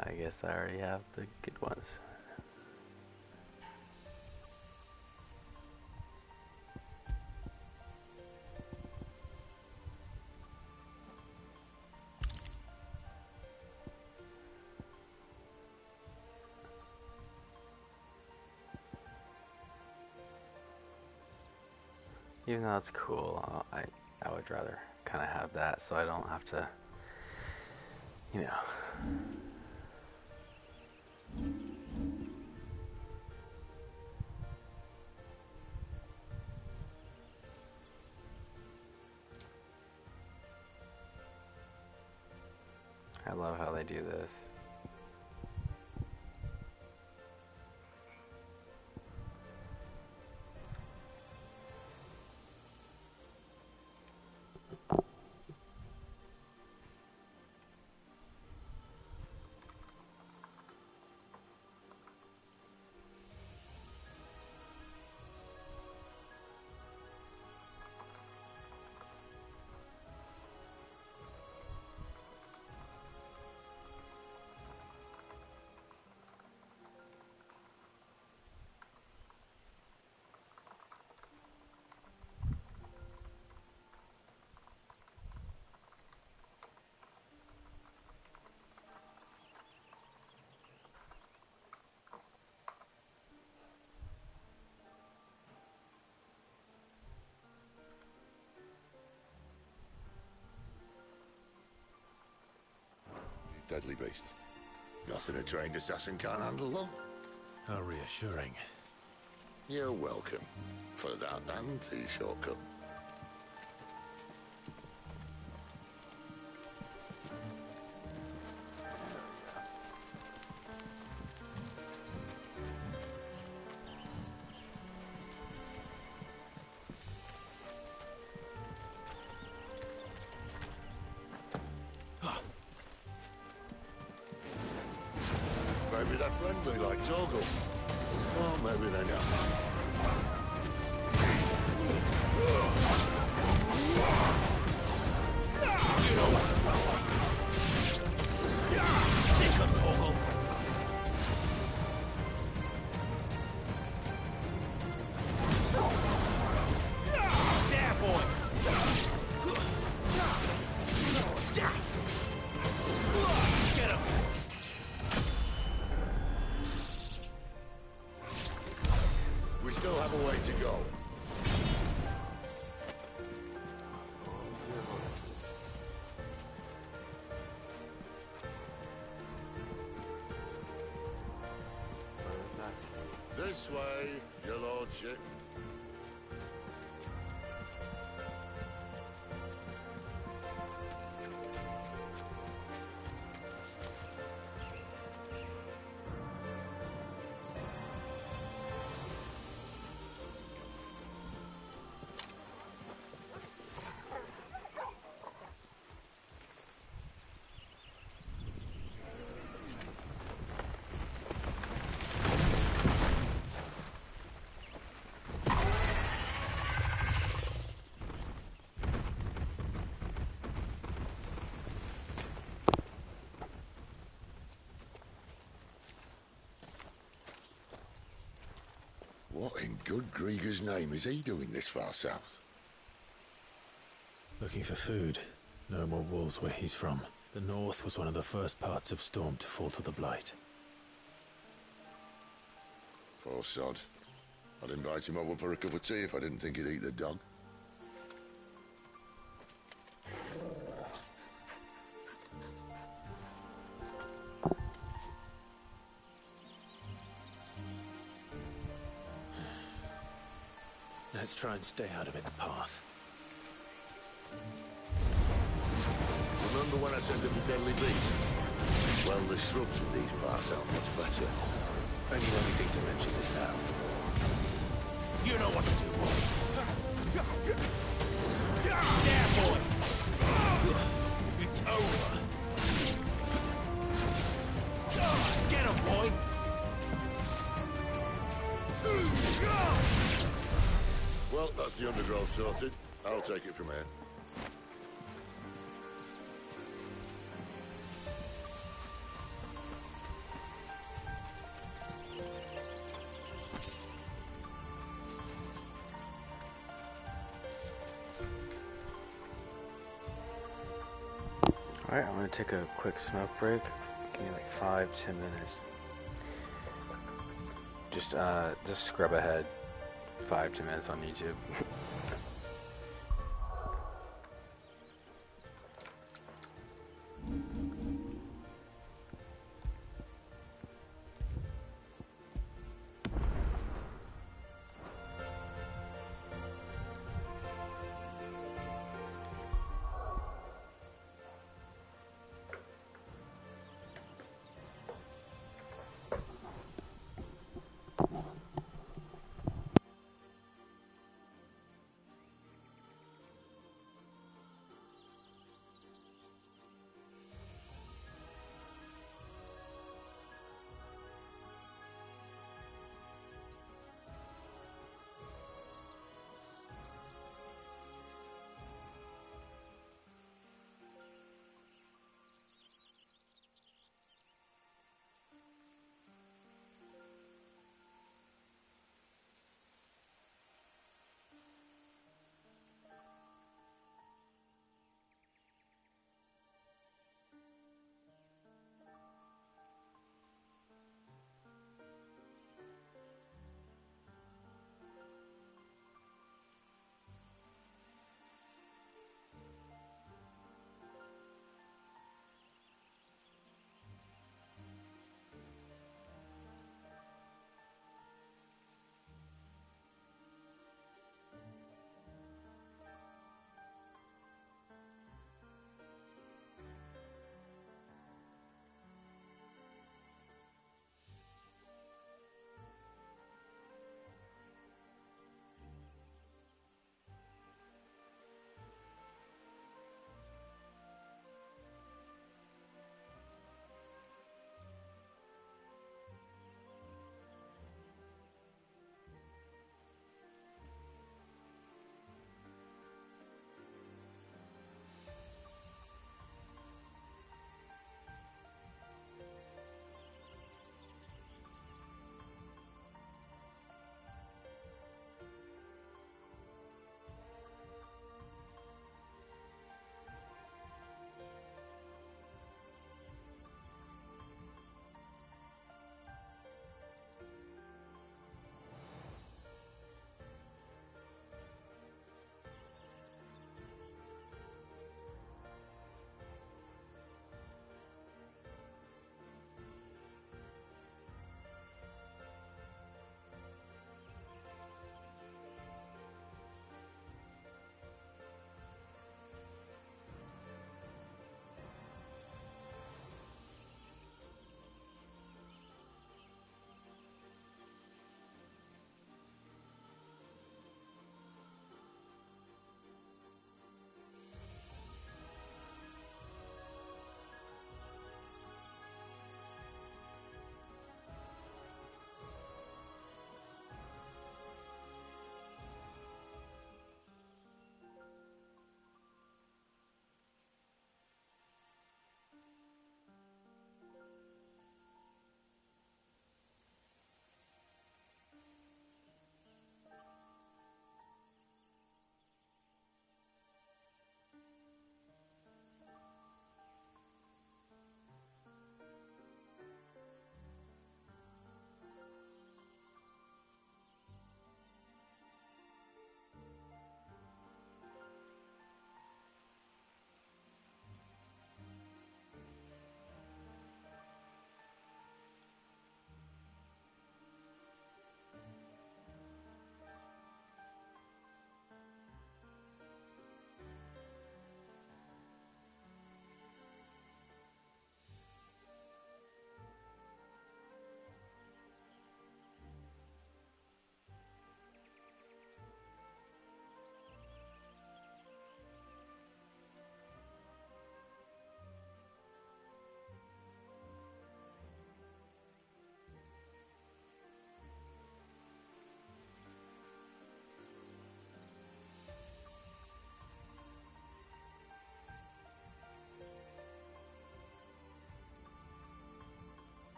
I guess I already have the good ones. Even though it's cool, I would rather kind of have that so I don't have to, you know. I love how they do this. deadly beast. Nothing a trained assassin can't handle, though. How reassuring. You're welcome. For that and tea shortcut. Maybe they're friendly like Torgal. Or maybe they're not. You know what's wrong. Sick of Torgal. There, boy. Get him. We still have a way to go. This way, your lordship. What in good Grieger's name is he doing this far south? Looking for food. No more wolves where he's from. The north was one of the first parts of Storm to fall to the Blight. Poor sod. I'd invite him over for a cup of tea if I didn't think he'd eat the dog. Let's try and stay out of its path. Remember when I said there'd be deadly beasts? Well, the shrubs in these parts aren't much better. Only anything to mention this now. You know what to do, boy. There, boy. It's over. Get him, boy. Well, that's the undergrowth sorted. I'll take it from here. Alright, I'm gonna take a quick smoke break. Give me like 5-10 minutes. Just scrub ahead 5-10 minutes on YouTube.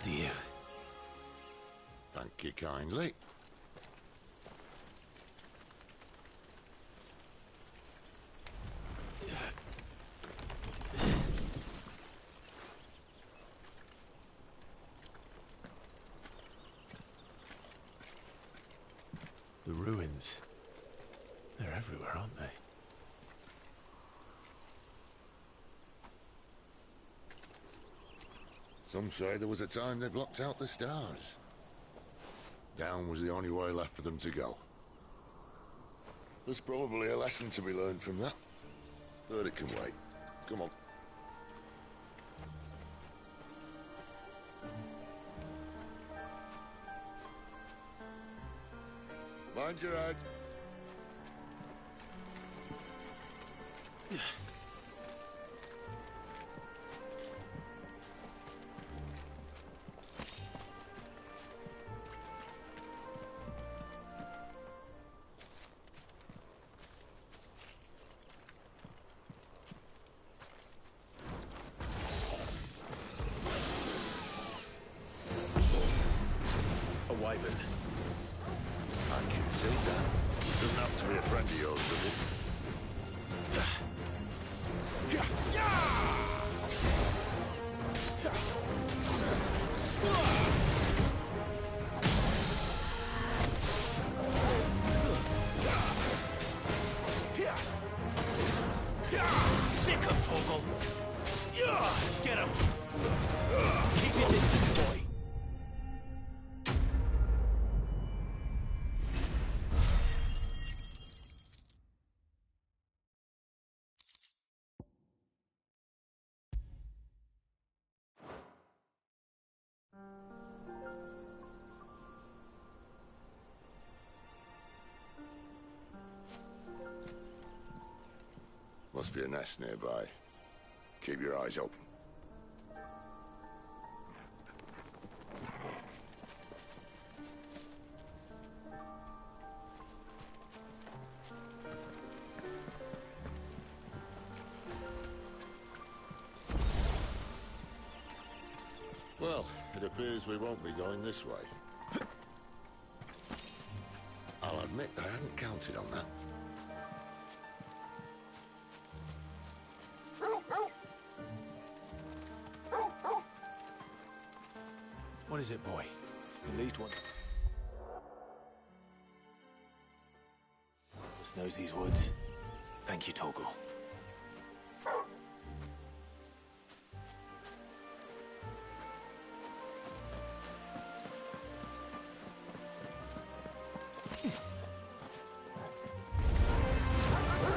after you. Thank you kindly. The ruins. They're everywhere, aren't they? Some say there was a time they blocked out the stars. Down was the only way left for them to go. There's probably a lesson to be learned from that. But it can wait. Come on. Mind your head. A wyvern. I can see that. Doesn't have to be a friend of yours, does it? Sick of Torgal. Get him. Keep your distance, boy. Must be a nest nearby. Keep your eyes open. Well, it appears we won't be going this way. I'll admit I hadn't counted on that. What is it, boy? At least one. Just knows these woods. Thank you, Torgal.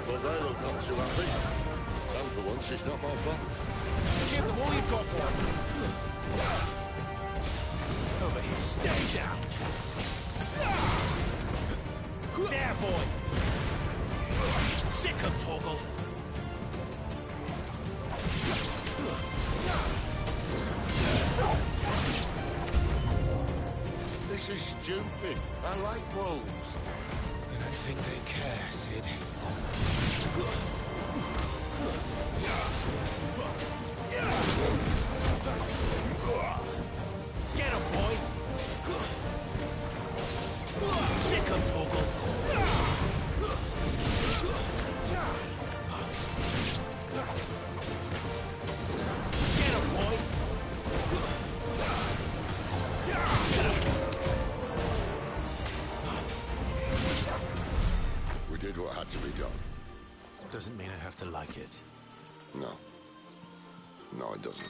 But they look not too happy. And for once, it's not my fault. Give them all you've got, boy. Over here, stay down. There, boy. Sick of Torgal. This is stupid. I like wolves. I don't think they care, Sid. Get him, boy. Sick of Torgal. Get him, boy. We did what had to be done. Doesn't mean I have to like it. No. No, it doesn't.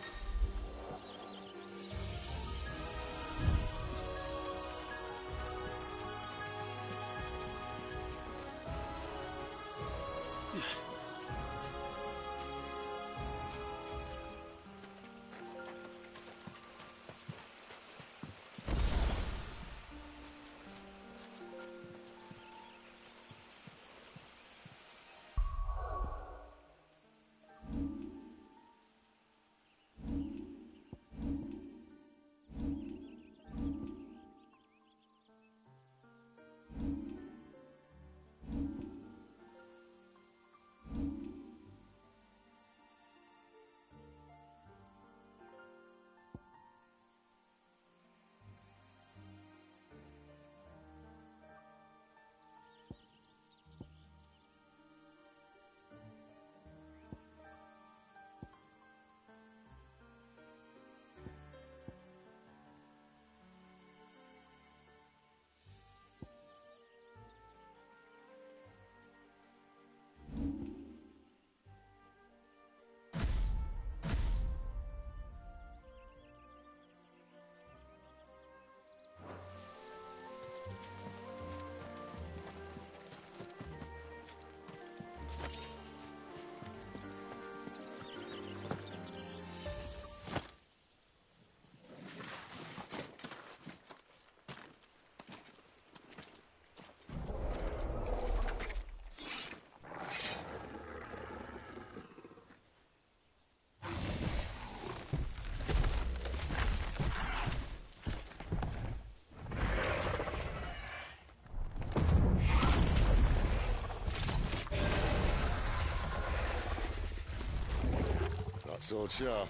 sword sharp.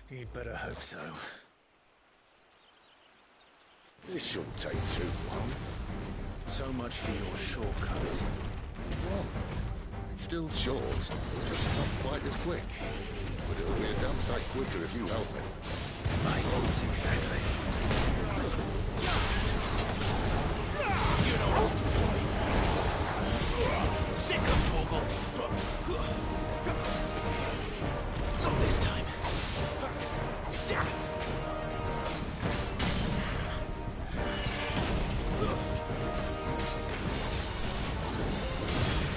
You'd better hope so. This shouldn't take too long. So much for your shortcut. Well, it's still short, just not quite as quick. But it'll be a damn sight quicker if you help me. My thoughts exactly. You know what to do, boy. Sick of Torgal. Not this time.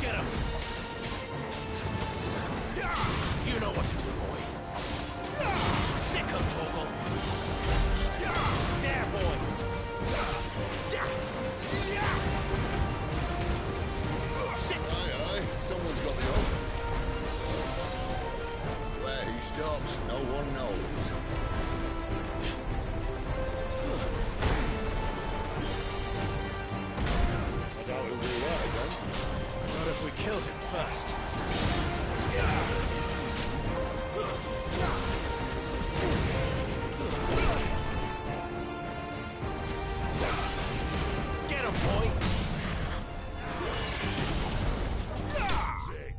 Get him. You know what to do, boy. Sick of Torgal. There, boy. Sick. Aye, someone's got the hope. Where he stops, no one knows. I doubt he'll do that again. Not if we kill him first. Get him, boy! Sick.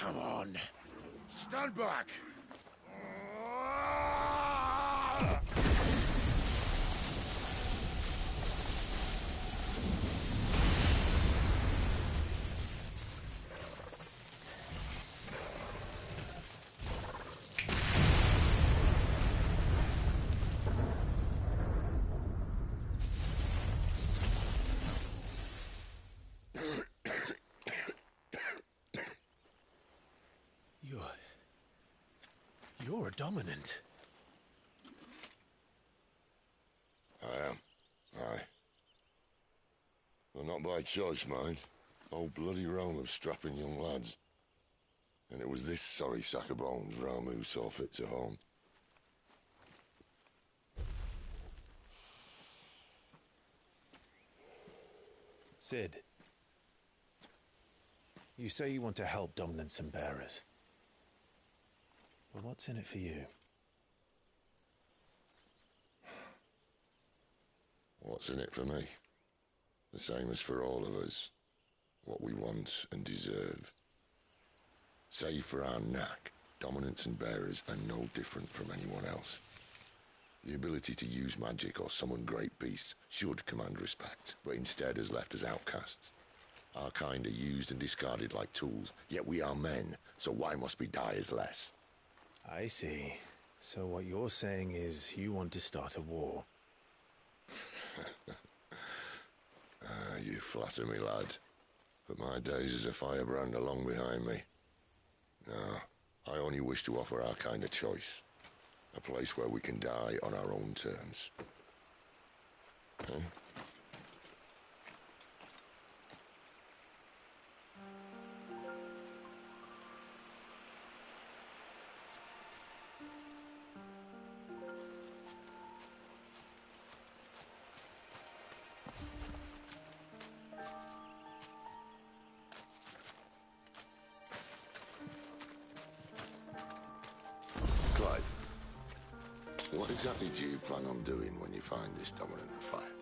Come on. Stand back! You're a dominant. I am. Aye. Well, not by choice, mind. Whole bloody realm of strapping young lads. And it was this sorry sack of bones Ramu saw fit to home. Sid, you say you want to help dominants and bearers. Well, what's in it for you? What's in it for me? The same as for all of us. What we want and deserve. Save for our knack, dominants and bearers are no different from anyone else. The ability to use magic or summon great beasts should command respect, but instead has left us outcasts. Our kind are used and discarded like tools, yet we are men, so why must we die as less? I see. So what you're saying is you want to start a war. You flatter me, lad. But my days as a firebrand are long behind me. No, I only wish to offer our kind a choice. A place where we can die on our own terms. Okay? Clive, what exactly do you plan on doing when you find this dominant of fire?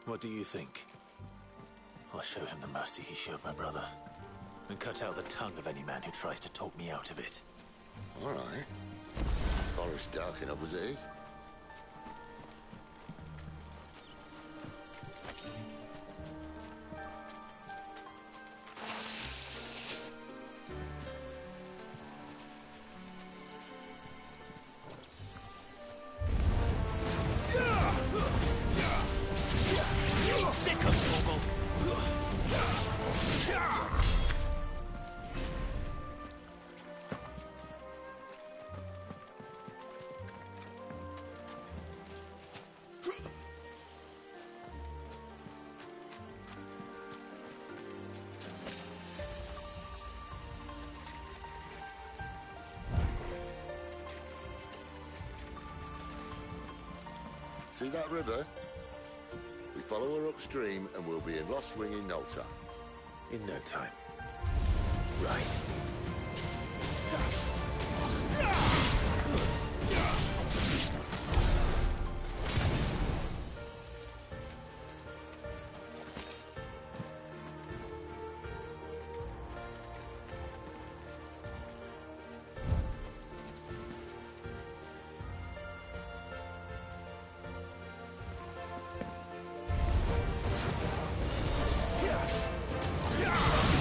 What do you think? I'll show him the mercy he showed my brother, and cut out the tongue of any man who tries to talk me out of it. All right. Forest dark enough as it is. Sick of Torgal. See that river? We follow her upstream and we'll be in Lost Wing in no time. In no time. Right.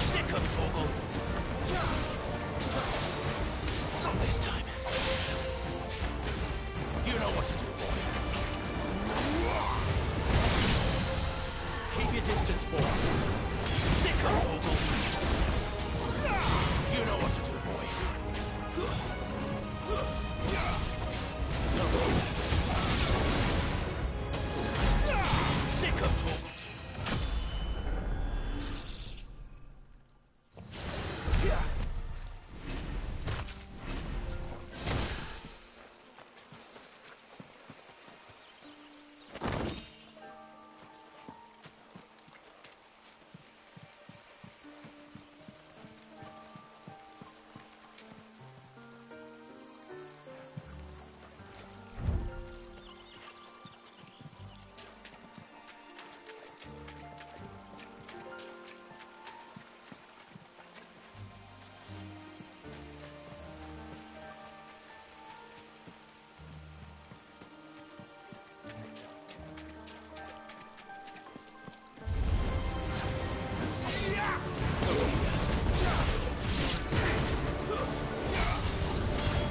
Sick of Torgal. Not this time. You know what to do, boy. Keep your distance, boy. Sick of Torgal. You know what to do, boy. Sick of Torgal.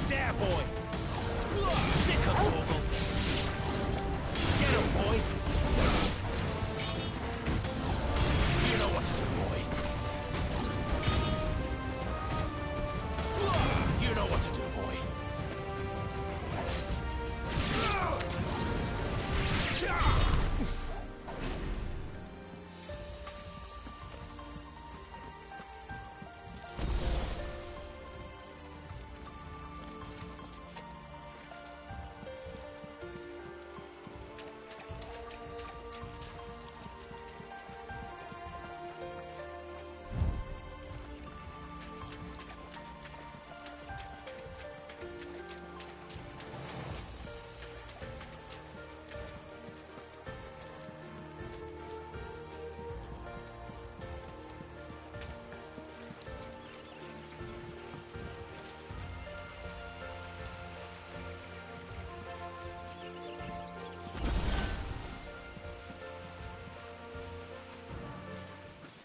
There, boy! Sick of Torgal! Get him, boy! You know what to do, boy. You know what to do, boy.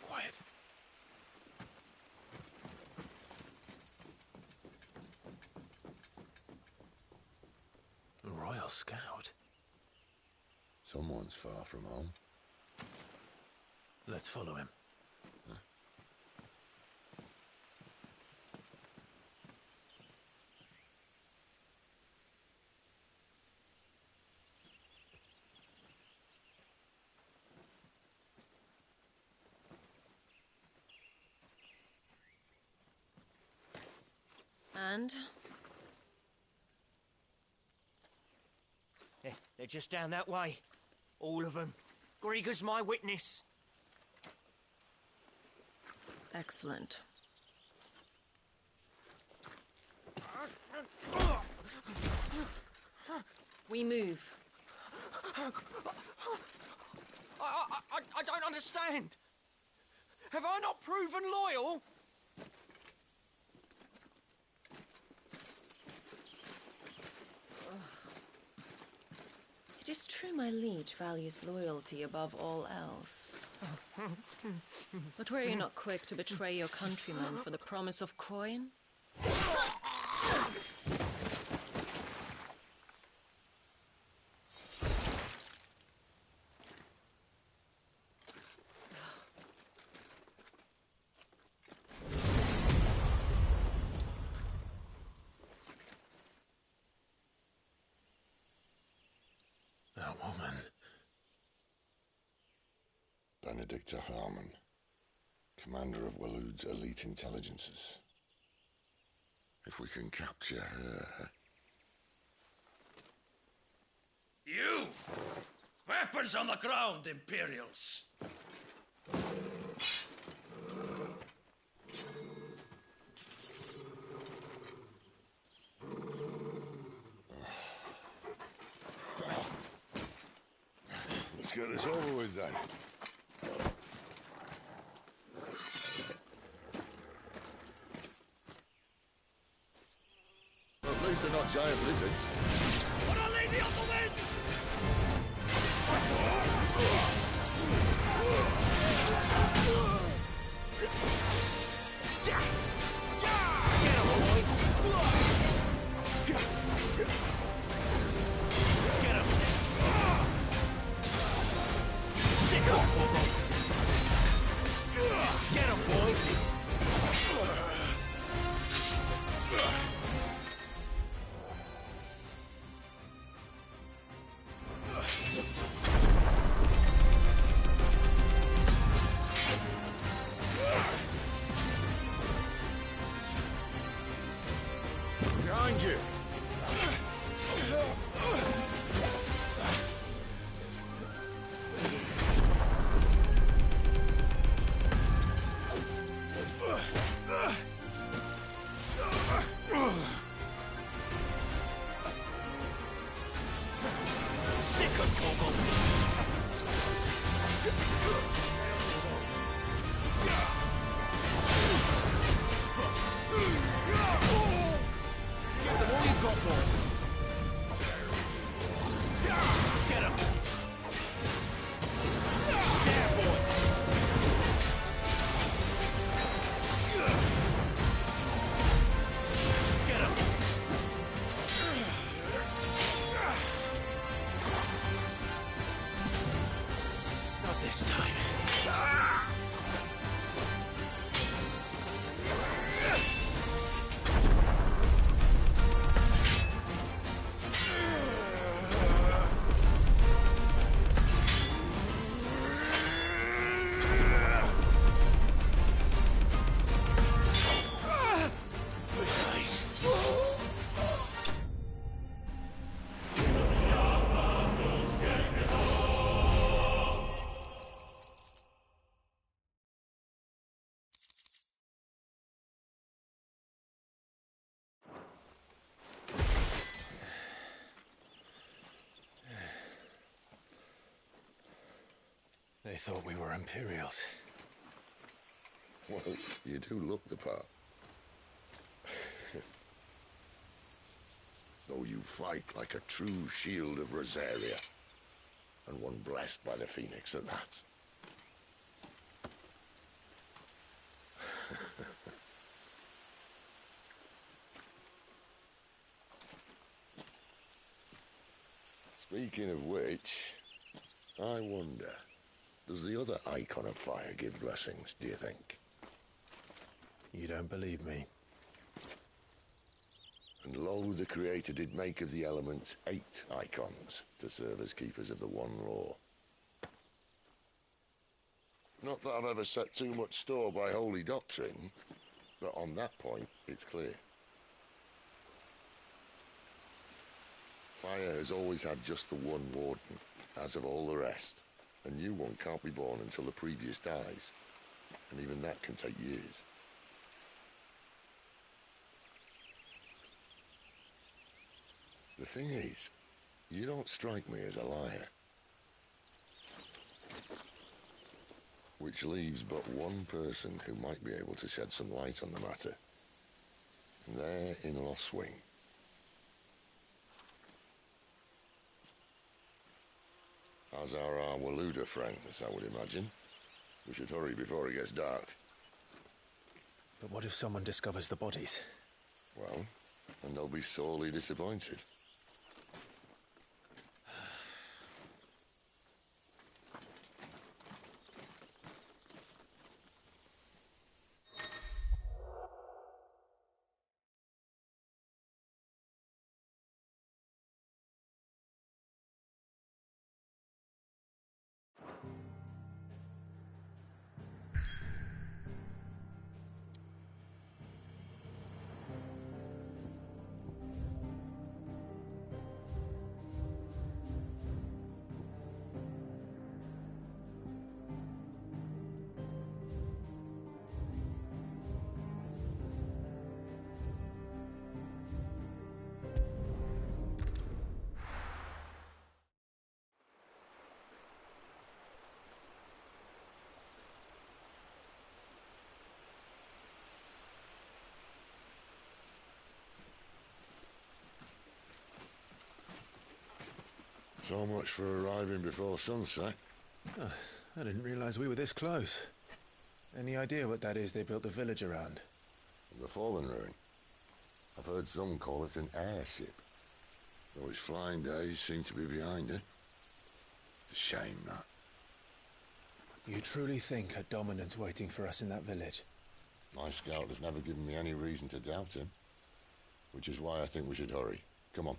Quiet. A Royal Scout. Someone's far from home. Let's follow him. And? They're just down that way. All of them. Grieger's my witness. Excellent. We move. I don't understand. Have I not proven loyal? It is true my liege values loyalty above all else. But were you not quick to betray your countrymen for the promise of coin? That woman. Benedicta Harmon, commander of Walood's elite intelligences. If we can capture her... You! Weapons on the ground, Imperials! Let's get this over with then. Well, at least they're not giant lizards. What a lady on the wind! Get him, boy! Behind you! This time. They thought we were Imperials. Well, you do look the part. Though you fight like a true shield of Rosaria, and one blessed by the Phoenix at that. Speaking of which, I wonder, does the other icon of fire give blessings, do you think? You don't believe me? And lo, the Creator did make of the elements 8 icons to serve as keepers of the one law. Not that I've ever set too much store by holy doctrine, but on that point, it's clear. Fire has always had just the one warden, as of all the rest. A new one can't be born until the previous dies, and even that can take years. The thing is, you don't strike me as a liar. Which leaves but one person who might be able to shed some light on the matter. And they're in Lost Wing. As are our Waluda friends, I would imagine. We should hurry before it gets dark. But what if someone discovers the bodies? Well, and they'll be sorely disappointed. So much for arriving before sunset. Oh, I didn't realize we were this close. Any idea what that is they built the village around? The fallen ruin. I've heard some call it an airship. Though its flying days seem to be behind it. It's a shame, that. You truly think a dominant's waiting for us in that village? My scout has never given me any reason to doubt him. Which is why I think we should hurry. Come on.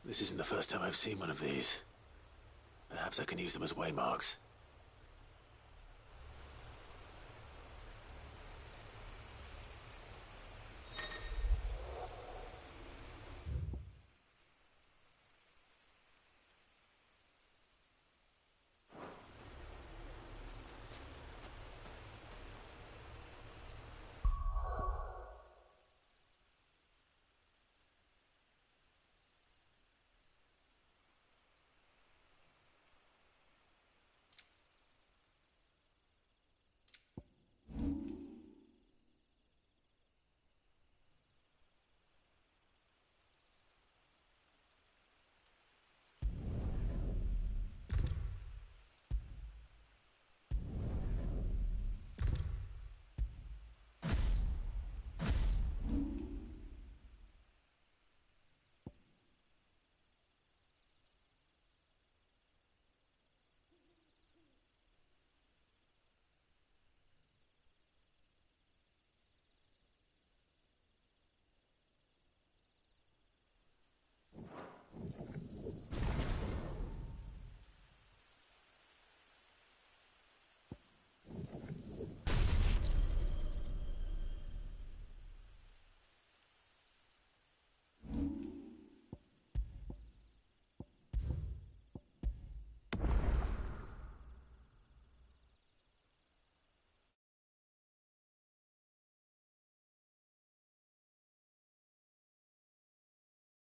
This isn't the first time I've seen one of these. Perhaps I can use them as waymarks.